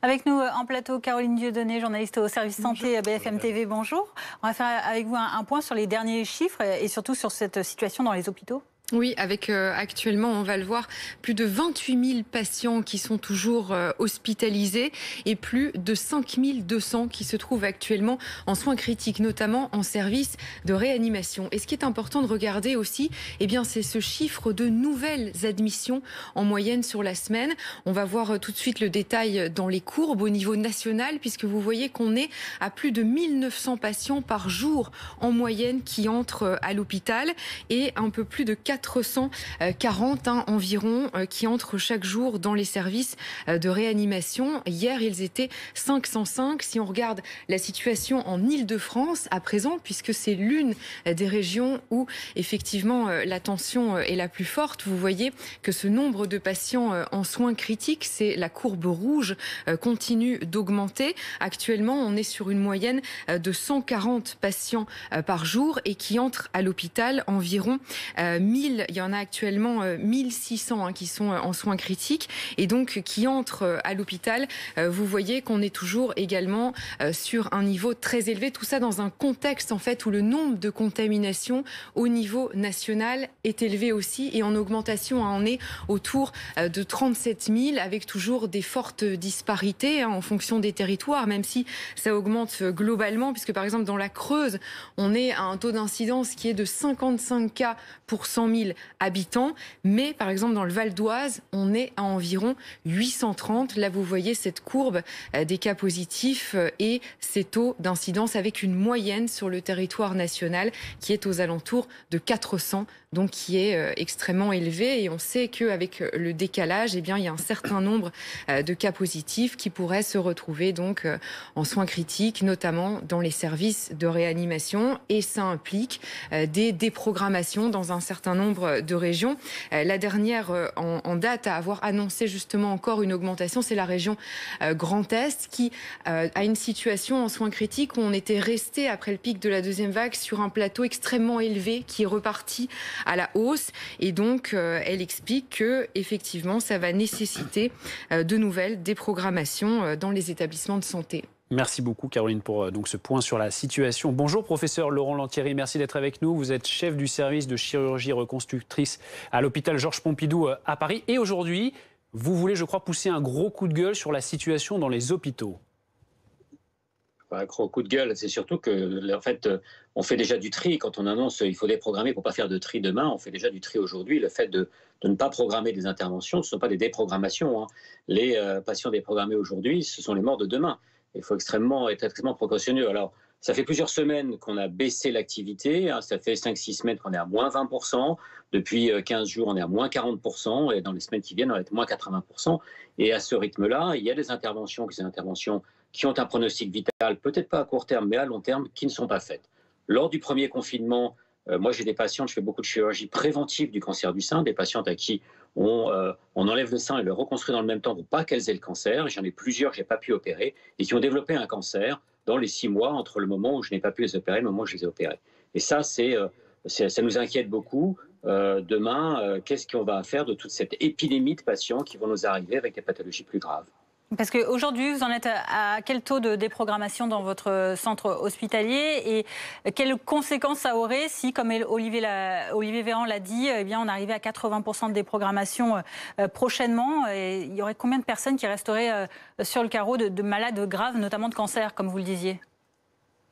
Avec nous en plateau, Caroline Dieudonné, journaliste au service santé à BFM TV. Bonjour. On va faire avec vous un point sur les derniers chiffres et surtout sur cette situation dans les hôpitaux. Oui, avec actuellement, on va le voir, plus de 28 000 patients qui sont toujours hospitalisés et plus de 5 200 qui se trouvent actuellement en soins critiques, notamment en service de réanimation. Et ce qui est important de regarder aussi, eh bien, c'est ce chiffre de nouvelles admissions en moyenne sur la semaine. On va voir tout de suite le détail dans les courbes au niveau national, puisque vous voyez qu'on est à plus de 1900 patients par jour en moyenne qui entrent à l'hôpital et un peu plus de 440 environ qui entrent chaque jour dans les services de réanimation. Hier, ils étaient 505. Si on regarde la situation en Île-de-France à présent, puisque c'est l'une des régions où effectivement la tension est la plus forte, vous voyez que ce nombre de patients en soins critiques, c'est la courbe rouge, continue d'augmenter. Actuellement, on est sur une moyenne de 140 patients par jour et qui entrent à l'hôpital environ 1000. Il y en a actuellement 1600 qui sont en soins critiques et donc qui entrent à l'hôpital. Vous voyez qu'on est toujours également sur un niveau très élevé. Tout ça dans un contexte en fait où le nombre de contaminations au niveau national est élevé aussi et en augmentation. On est autour de 37 000 avec toujours des fortes disparités en fonction des territoires, même si ça augmente globalement puisque par exemple dans la Creuse, on est à un taux d'incidence qui est de 55 cas pour 100 000 habitants, mais par exemple dans le Val d'Oise, on est à environ 830. Là, vous voyez cette courbe des cas positifs et ces taux d'incidence avec une moyenne sur le territoire national qui est aux alentours de 400, donc qui est extrêmement élevé. Et on sait qu'avec le décalage, eh bien, il y a un certain nombre de cas positifs qui pourraient se retrouver donc en soins critiques, notamment dans les services de réanimation. Et ça implique des déprogrammations dans un certain nombre de régions. La dernière en date à avoir annoncé justement encore une augmentation, c'est la région Grand Est qui a une situation en soins critiques où on était resté après le pic de la deuxième vague sur un plateau extrêmement élevé qui est reparti à la hausse et donc elle explique que effectivement ça va nécessiter de nouvelles déprogrammations dans les établissements de santé. Merci beaucoup Caroline pour donc ce point sur la situation. Bonjour professeur Laurent Lantieri, merci d'être avec nous. Vous êtes chef du service de chirurgie reconstructrice à l'hôpital Georges Pompidou à Paris. Et aujourd'hui, vous voulez, je crois, pousser un gros coup de gueule sur la situation dans les hôpitaux. Un gros coup de gueule, c'est surtout que en fait, on fait déjà du tri. Quand on annonce qu'il faut déprogrammer pour ne pas faire de tri demain, on fait déjà du tri aujourd'hui. Le fait de ne pas programmer des interventions, ce ne sont pas des déprogrammations, hein. Les patients déprogrammés aujourd'hui, ce sont les morts de demain. Il faut être extrêmement précautionneux. Alors, ça fait plusieurs semaines qu'on a baissé l'activité. Hein, ça fait 5-6 semaines qu'on est à moins 20%. Depuis 15 jours, on est à moins 40%. Et dans les semaines qui viennent, on va être moins 80%. Et à ce rythme-là, il y a des interventions qui ont un pronostic vital, peut-être pas à court terme, mais à long terme, qui ne sont pas faites. Lors du premier confinement, moi j'ai des patientes, je fais beaucoup de chirurgie préventive du cancer du sein, des patientes à qui on enlève le sein et le reconstruit dans le même temps pour pas qu'elles aient le cancer. J'en ai plusieurs que je n'ai pas pu opérer et qui ont développé un cancer dans les 6 mois entre le moment où je n'ai pas pu les opérer et le moment où je les ai opérés. Et ça, ça nous inquiète beaucoup. Demain, qu'est-ce qu'on va faire de toute cette épidémie de patients qui vont nous arriver avec des pathologies plus graves? Parce qu'aujourd'hui, vous en êtes à quel taux de déprogrammation dans votre centre hospitalier et quelles conséquences ça aurait si, comme Olivier Véran l'a dit, eh bien, on arrivait à 80% de déprogrammation prochainement et il y aurait combien de personnes qui resteraient sur le carreau de malades graves, notamment de cancer, comme vous le disiez?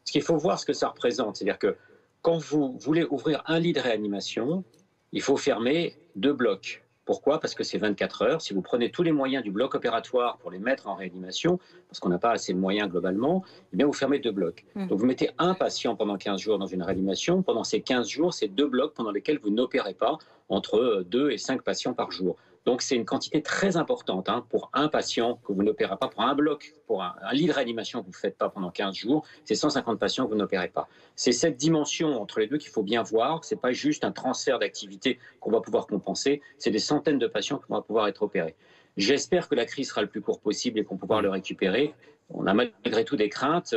Ce qu'il faut voir ce que ça représente, c'est-à-dire que quand vous voulez ouvrir un lit de réanimation, il faut fermer 2 blocs. Pourquoi? Parce que c'est 24 heures. Si vous prenez tous les moyens du bloc opératoire pour les mettre en réanimation, parce qu'on n'a pas assez de moyens globalement, eh bien vous fermez 2 blocs. Donc vous mettez un patient pendant 15 jours dans une réanimation. Pendant ces 15 jours, c'est 2 blocs pendant lesquels vous n'opérez pas, entre 2 et 5 patients par jour. Donc c'est une quantité très importante pour un patient que vous n'opérez pas, pour un bloc, pour un lit de réanimation que vous ne faites pas pendant 15 jours, c'est 150 patients que vous n'opérez pas. C'est cette dimension entre les deux qu'il faut bien voir. Ce n'est pas juste un transfert d'activité qu'on va pouvoir compenser, c'est des centaines de patients qui vont pouvoir être opérés. J'espère que la crise sera le plus court possible et qu'on va pouvoir le récupérer. On a malgré tout des craintes.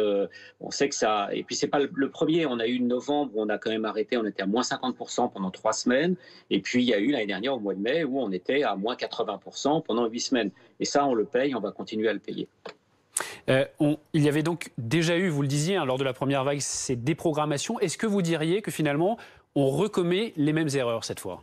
On sait que ça. Et puis, ce n'est pas le premier. On a eu novembre où on a quand même arrêté. On était à moins 50% pendant 3 semaines. Et puis, il y a eu l'année dernière, au mois de mai, où on était à moins 80% pendant 8 semaines. Et ça, on le paye. On va continuer à le payer. Il y avait donc déjà eu, vous le disiez, lors de la première vague, ces déprogrammations. Est-ce que vous diriez que finalement, on recommet les mêmes erreurs cette fois ?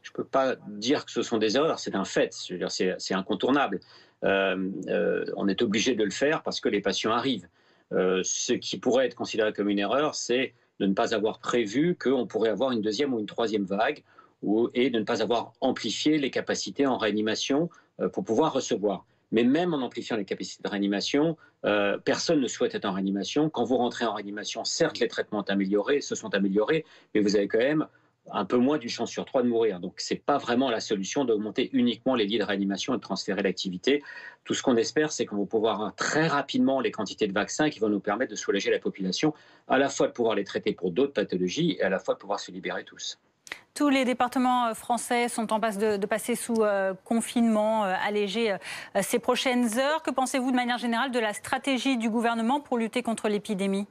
Je ne peux pas dire que ce sont des erreurs. C'est un fait. C'est incontournable. On est obligé de le faire parce que les patients arrivent. Ce qui pourrait être considéré comme une erreur, c'est de ne pas avoir prévu qu'on pourrait avoir une deuxième ou une troisième vague et de ne pas avoir amplifié les capacités en réanimation pour pouvoir recevoir. Mais même en amplifiant les capacités de réanimation, personne ne souhaite être en réanimation. Quand vous rentrez en réanimation, certes, les traitements se sont améliorés, mais vous avez quand même un peu moins d'une chance sur 3 de mourir. Donc, ce n'est pas vraiment la solution d'augmenter uniquement les lits de réanimation et de transférer l'activité. Tout ce qu'on espère, c'est qu'on va pouvoir avoir très rapidement les quantités de vaccins qui vont nous permettre de soulager la population, à la fois de pouvoir les traiter pour d'autres pathologies et à la fois de pouvoir se libérer tous. Tous les départements français sont en passe de passer sous confinement allégé ces prochaines heures. Que pensez-vous de manière générale de la stratégie du gouvernement pour lutter contre l'épidémie ?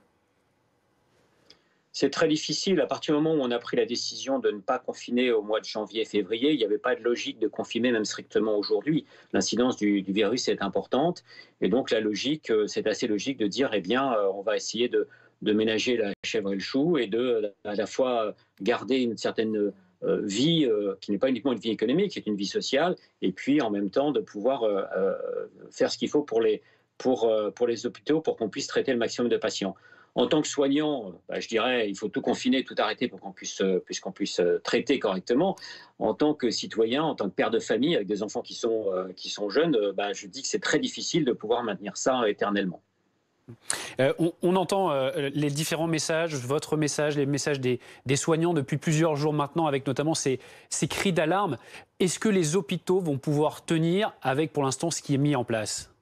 C'est très difficile. À partir du moment où on a pris la décision de ne pas confiner au mois de janvier et février, il n'y avait pas de logique de confiner même strictement aujourd'hui. L'incidence du virus est importante. Et donc la logique, c'est assez logique de dire, on va essayer de ménager la chèvre et le chou et de à la fois garder une certaine vie qui n'est pas uniquement une vie économique, qui est une vie sociale, et puis en même temps de pouvoir faire ce qu'il faut pour les hôpitaux pour qu'on puisse traiter le maximum de patients. En tant que soignant, je dirais il faut tout confiner, tout arrêter pour qu'on puisse traiter correctement. En tant que citoyen, en tant que père de famille avec des enfants qui sont jeunes, je dis que c'est très difficile de pouvoir maintenir ça éternellement. On entend les différents messages, votre message, les messages des soignants depuis plusieurs jours maintenant, avec notamment ces cris d'alarme. Est-ce que les hôpitaux vont pouvoir tenir avec pour l'instant ce qui est mis en place ?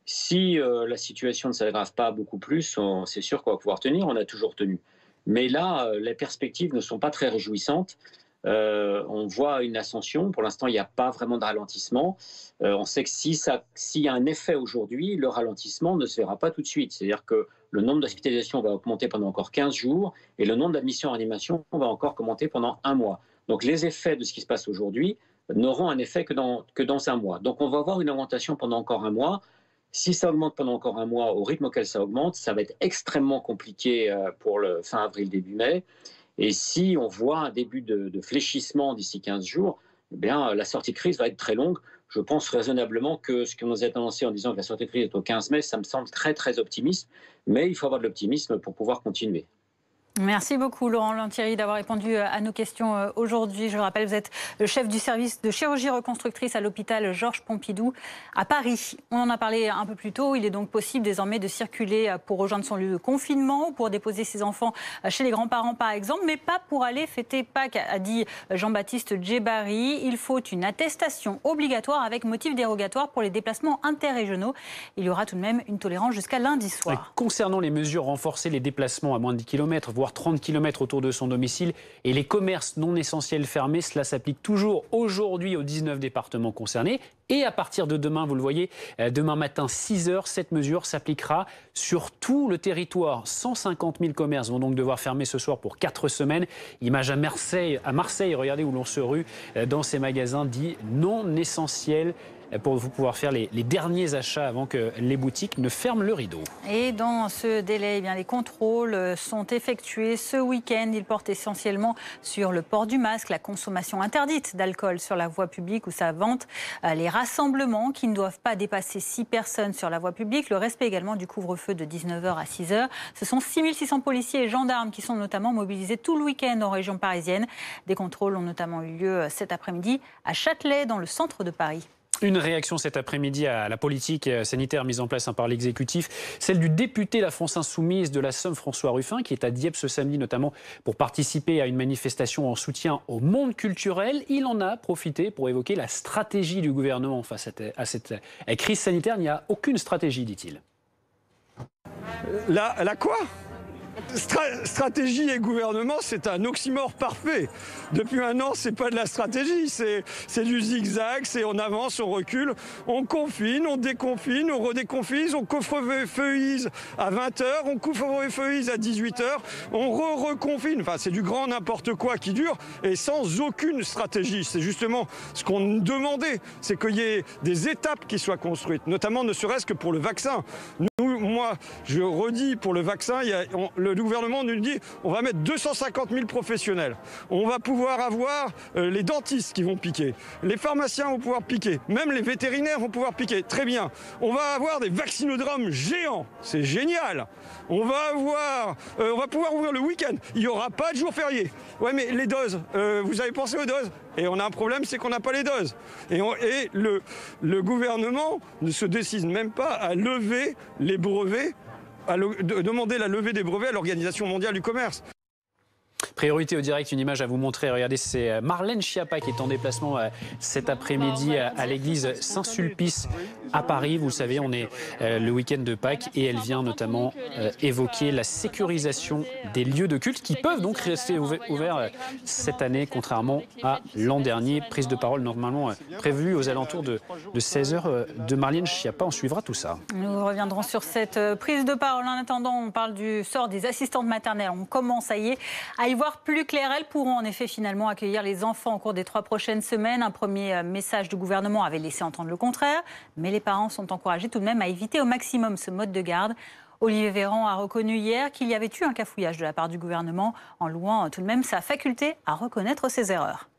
Si la situation ne s'aggrave pas beaucoup plus, c'est sûr qu'on va pouvoir tenir, on a toujours tenu. Mais là, les perspectives ne sont pas très réjouissantes. On voit une ascension, pour l'instant il n'y a pas vraiment de ralentissement. On sait que s'il y a un effet aujourd'hui, le ralentissement ne se verra pas tout de suite. C'est-à-dire que le nombre d'hospitalisations va augmenter pendant encore 15 jours et le nombre d'admissions en réanimation va encore augmenter pendant 1 mois. Donc les effets de ce qui se passe aujourd'hui n'auront un effet que dans 1 mois. Donc on va avoir une augmentation pendant encore 1 mois. Si ça augmente pendant encore 1 mois, au rythme auquel ça augmente, ça va être extrêmement compliqué pour le fin avril, début mai. Et si on voit un début de fléchissement d'ici 15 jours, la sortie de crise va être très longue. Je pense raisonnablement que ce que nous a annoncé en disant que la sortie de crise est au 15 mai, ça me semble très très optimiste. Mais il faut avoir de l'optimisme pour pouvoir continuer. Merci beaucoup Laurent Lantieri d'avoir répondu à nos questions aujourd'hui. Je le rappelle, vous êtes le chef du service de chirurgie reconstructrice à l'hôpital Georges Pompidou à Paris. On en a parlé un peu plus tôt. Il est donc possible désormais de circuler pour rejoindre son lieu de confinement ou pour déposer ses enfants chez les grands-parents par exemple, mais pas pour aller fêter Pâques, a dit Jean-Baptiste Djebari. Il faut une attestation obligatoire avec motif dérogatoire pour les déplacements interrégionaux. Il y aura tout de même une tolérance jusqu'à lundi soir. Concernant les mesures renforcées, les déplacements à moins de 10 km, voire 30 km autour de son domicile et les commerces non essentiels fermés, cela s'applique toujours aujourd'hui aux 19 départements concernés. Et à partir de demain, vous le voyez, demain matin 6h, cette mesure s'appliquera sur tout le territoire. 150 000 commerces vont donc devoir fermer ce soir pour 4 semaines. Image à Marseille, regardez où l'on se rue dans ces magasins dits non essentiels, pour vous pouvoir faire les derniers achats avant que les boutiques ne ferment le rideau. Et dans ce délai, les contrôles sont effectués ce week-end. Ils portent essentiellement sur le port du masque, la consommation interdite d'alcool sur la voie publique ou sa vente, les rassemblements qui ne doivent pas dépasser 6 personnes sur la voie publique, le respect également du couvre-feu de 19h à 6h. Ce sont 6600 policiers et gendarmes qui sont notamment mobilisés tout le week-end en région parisienne. Des contrôles ont notamment eu lieu cet après-midi à Châtelet, dans le centre de Paris. Une réaction cet après-midi à la politique sanitaire mise en place par l'exécutif, celle du député La France Insoumise de la Somme, François Ruffin, qui est à Dieppe ce samedi notamment pour participer à une manifestation en soutien au monde culturel. Il en a profité pour évoquer la stratégie du gouvernement face à cette crise sanitaire. Il n'y a aucune stratégie, dit-il. La quoi ? Stratégie et gouvernement, c'est un oxymore parfait. Depuis un an, c'est pas de la stratégie, c'est du zigzag, c'est on avance, on recule, on confine, on déconfine, on redéconfine, on couvre-feuillise à 20h, on couvre-feuillise à 18h, on reconfine. Enfin, c'est du grand n'importe quoi qui dure et sans aucune stratégie. C'est justement ce qu'on demandait, c'est qu'il y ait des étapes qui soient construites, notamment ne serait-ce que pour le vaccin. Moi, je redis, pour le vaccin, le gouvernement nous dit on va mettre 250 000 professionnels. On va pouvoir avoir les dentistes qui vont piquer, les pharmaciens vont pouvoir piquer, même les vétérinaires vont pouvoir piquer. Très bien. On va avoir des vaccinodromes géants. C'est génial. On va pouvoir ouvrir le week-end. Il n'y aura pas de jour férié. Ouais, mais les doses, vous avez pensé aux doses ? Et on a un problème, c'est qu'on n'a pas les doses. Et le gouvernement ne se décide même pas à lever les brevets, demander la levée des brevets à l'Organisation mondiale du commerce. Priorité au direct, une image à vous montrer. Regardez, c'est Marlène Schiappa qui est en déplacement cet après-midi à l'église Saint-Sulpice à Paris. Vous le savez, on est le week-end de Pâques et elle vient notamment évoquer la sécurisation des lieux de culte qui peuvent donc rester ouverts cette année, contrairement à l'an dernier. Prise de parole normalement prévue aux alentours de 16h de Marlène Schiappa. On suivra tout ça. Nous reviendrons sur cette prise de parole. En attendant, on parle du sort des assistantes maternelles. On commence, ça y est, à y voir plus clair. Elles pourront en effet finalement accueillir les enfants au cours des 3 prochaines semaines. Un premier message du gouvernement avait laissé entendre le contraire, mais les parents sont encouragés tout de même à éviter au maximum ce mode de garde. Olivier Véran a reconnu hier qu'il y avait eu un cafouillage de la part du gouvernement en louant tout de même sa faculté à reconnaître ses erreurs.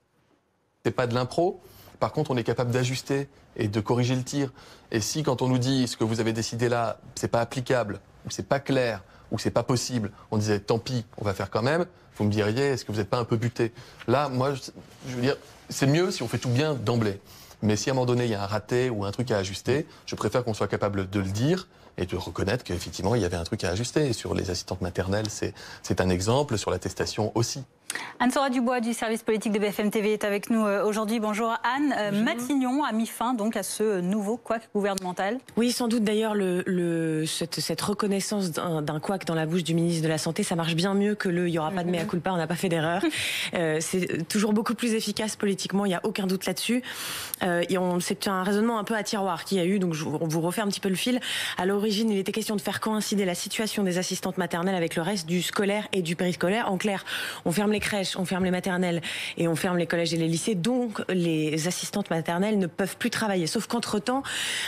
C'est pas de l'impro. Par contre, on est capable d'ajuster et de corriger le tir. Et si, quand on nous dit ce que vous avez décidé là, c'est pas applicable, ou c'est pas clair, ou c'est pas possible, on disait tant pis, on va faire quand même, vous me diriez, est-ce que vous n'êtes pas un peu buté? Là, moi, je veux dire, c'est mieux si on fait tout bien d'emblée. Mais si à un moment donné, il y a un raté ou un truc à ajuster, je préfère qu'on soit capable de le dire et de reconnaître qu'effectivement, il y avait un truc à ajuster. Et sur les assistantes maternelles, c'est un exemple, sur l'attestation aussi. Anne-Sora Dubois du service politique de BFM TV est avec nous aujourd'hui. Bonjour Anne. Bonjour. Matignon a mis fin donc à ce nouveau couac gouvernemental. Oui, sans doute d'ailleurs cette reconnaissance d'un couac dans la bouche du ministre de la Santé, ça marche bien mieux que il n'y aura pas de mea culpa, on n'a pas fait d'erreur. C'est toujours beaucoup plus efficace politiquement, il n'y a aucun doute là-dessus. C'est un raisonnement un peu à tiroir qu'il y a eu, donc on vous refait un petit peu le fil. À l'origine, il était question de faire coïncider la situation des assistantes maternelles avec le reste du scolaire et du périscolaire. En clair, on ferme les crèches, on ferme les maternelles et on ferme les collèges et les lycées, donc les assistantes maternelles ne peuvent plus travailler. Sauf qu'entre-temps,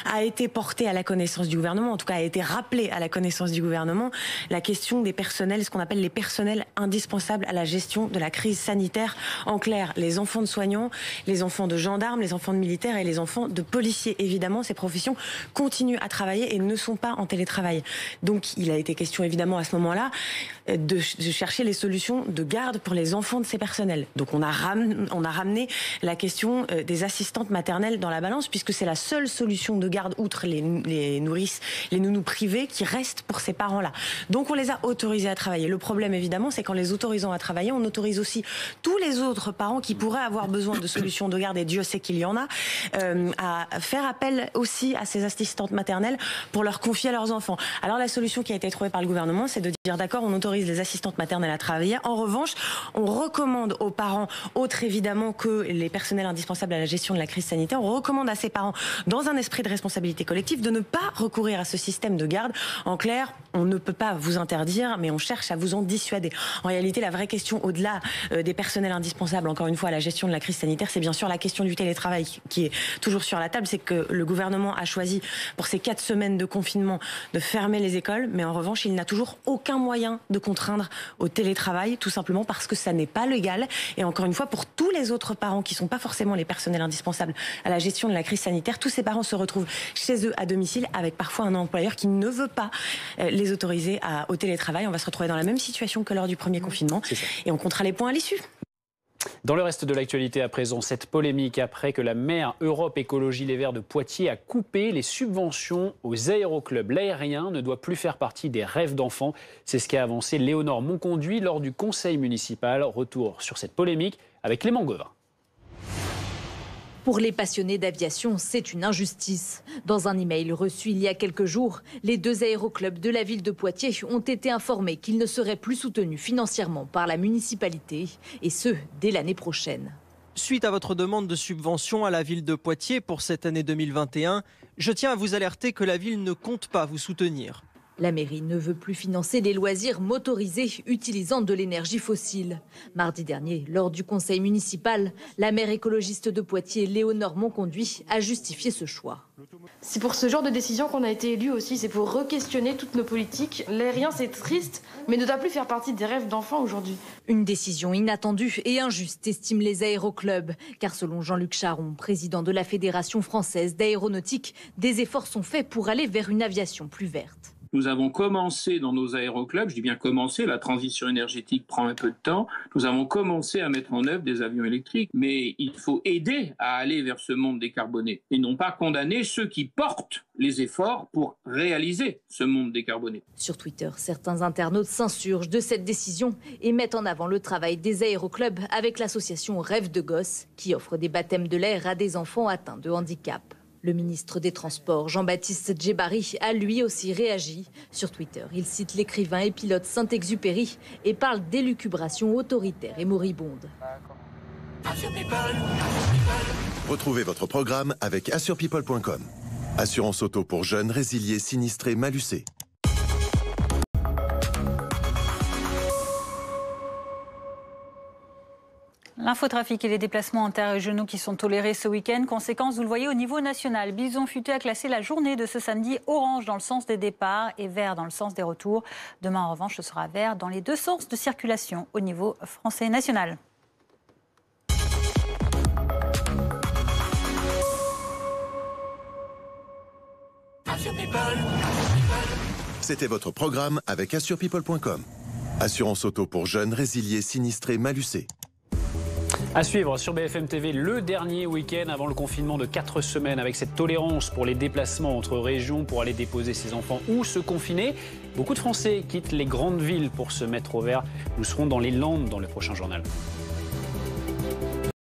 a été portée à la connaissance du gouvernement, en tout cas a été rappelée à la connaissance du gouvernement, la question des personnels, ce qu'on appelle les personnels indispensables à la gestion de la crise sanitaire. En clair, les enfants de soignants, les enfants de gendarmes, les enfants de militaires et les enfants de policiers. Évidemment, ces professions continuent à travailler et ne sont pas en télétravail. Donc il a été question évidemment à ce moment-là de chercher les solutions de garde pour les enfants de ces personnels. Donc on a ramené la question des assistantes maternelles dans la balance, puisque c'est la seule solution de garde, outre les nourrices, les nounous privées, qui restent pour ces parents-là. Donc on les a autorisés à travailler. Le problème évidemment, c'est qu'en les autorisant à travailler, on autorise aussi tous les autres parents qui pourraient avoir besoin de solutions de garde, et Dieu sait qu'il y en a, à faire appel aussi à ces assistantes maternelles pour leur confier à leurs enfants. Alors la solution qui a été trouvée par le gouvernement, c'est de dire d'accord, on autorise les assistantes maternelles à travailler. En revanche, on recommande aux parents, autres évidemment que les personnels indispensables à la gestion de la crise sanitaire, on recommande à ces parents, dans un esprit de responsabilité collective, de ne pas recourir à ce système de garde. En clair, on ne peut pas vous interdire, mais on cherche à vous en dissuader. En réalité, la vraie question, au-delà des personnels indispensables, encore une fois, à la gestion de la crise sanitaire, c'est bien sûr la question du télétravail qui est toujours sur la table. C'est que le gouvernement a choisi, pour ces 4 semaines de confinement, de fermer les écoles, mais en revanche, il n'a toujours aucun moyen de contraindre au télétravail, tout simplement parce que ça n'est pas légal. Et encore une fois, pour tous les autres parents qui ne sont pas forcément les personnels indispensables à la gestion de la crise sanitaire, tous ces parents se retrouvent chez eux à domicile avec parfois un employeur qui ne veut pas les autoriser au télétravail. On va se retrouver dans la même situation que lors du premier confinement et on comptera les points à l'issue. Dans le reste de l'actualité à présent, cette polémique après que la maire Europe Écologie Les Verts de Poitiers a coupé les subventions aux aéroclubs. L'aérien ne doit plus faire partie des rêves d'enfants. C'est ce qu'a avancé Léonore Monconduit lors du conseil municipal. Retour sur cette polémique avec Clément Gauvin. Pour les passionnés d'aviation, c'est une injustice. Dans un email reçu il y a quelques jours, les 2 aéroclubs de la ville de Poitiers ont été informés qu'ils ne seraient plus soutenus financièrement par la municipalité, et ce, dès l'année prochaine. Suite à votre demande de subvention à la ville de Poitiers pour cette année 2021, je tiens à vous alerter que la ville ne compte pas vous soutenir. La mairie ne veut plus financer les loisirs motorisés utilisant de l'énergie fossile. Mardi dernier, lors du conseil municipal, la maire écologiste de Poitiers, Léonore Monconduit, a justifié ce choix. C'est pour ce genre de décision qu'on a été élu aussi, c'est pour re-questionner toutes nos politiques. L'aérien, c'est triste, mais ne doit plus faire partie des rêves d'enfants aujourd'hui. Une décision inattendue et injuste, estiment les aéroclubs. Car selon Jean-Luc Charon, président de la Fédération française d'aéronautique, des efforts sont faits pour aller vers une aviation plus verte. Nous avons commencé dans nos aéroclubs, je dis bien commencé, la transition énergétique prend un peu de temps, nous avons commencé à mettre en œuvre des avions électriques, mais il faut aider à aller vers ce monde décarboné et non pas condamner ceux qui portent les efforts pour réaliser ce monde décarboné. Sur Twitter, certains internautes s'insurgent de cette décision et mettent en avant le travail des aéroclubs avec l'association Rêve de Gosse qui offre des baptêmes de l'air à des enfants atteints de handicap. Le ministre des Transports, Jean-Baptiste Djebari, a lui aussi réagi. Sur Twitter, il cite l'écrivain et pilote Saint-Exupéry et parle d'élucubration autoritaire et moribonde. Retrouvez votre programme avec assurepeople.com. Assurance auto pour jeunes, résiliés, sinistrés, malucés. L'infotrafic et les déplacements interrégionaux qui sont tolérés ce week-end. Conséquence, vous le voyez au niveau national. Bison Futé a classé la journée de ce samedi orange dans le sens des départs et vert dans le sens des retours. Demain, en revanche, ce sera vert dans les 2 sens de circulation au niveau français national. C'était votre programme avec assurepeople.com. Assurance auto pour jeunes, résiliés, sinistrés, malucés. À suivre sur BFM TV, le dernier week-end avant le confinement de 4 semaines avec cette tolérance pour les déplacements entre régions pour aller déposer ses enfants ou se confiner. Beaucoup de Français quittent les grandes villes pour se mettre au vert. Nous serons dans les Landes dans le prochain journal.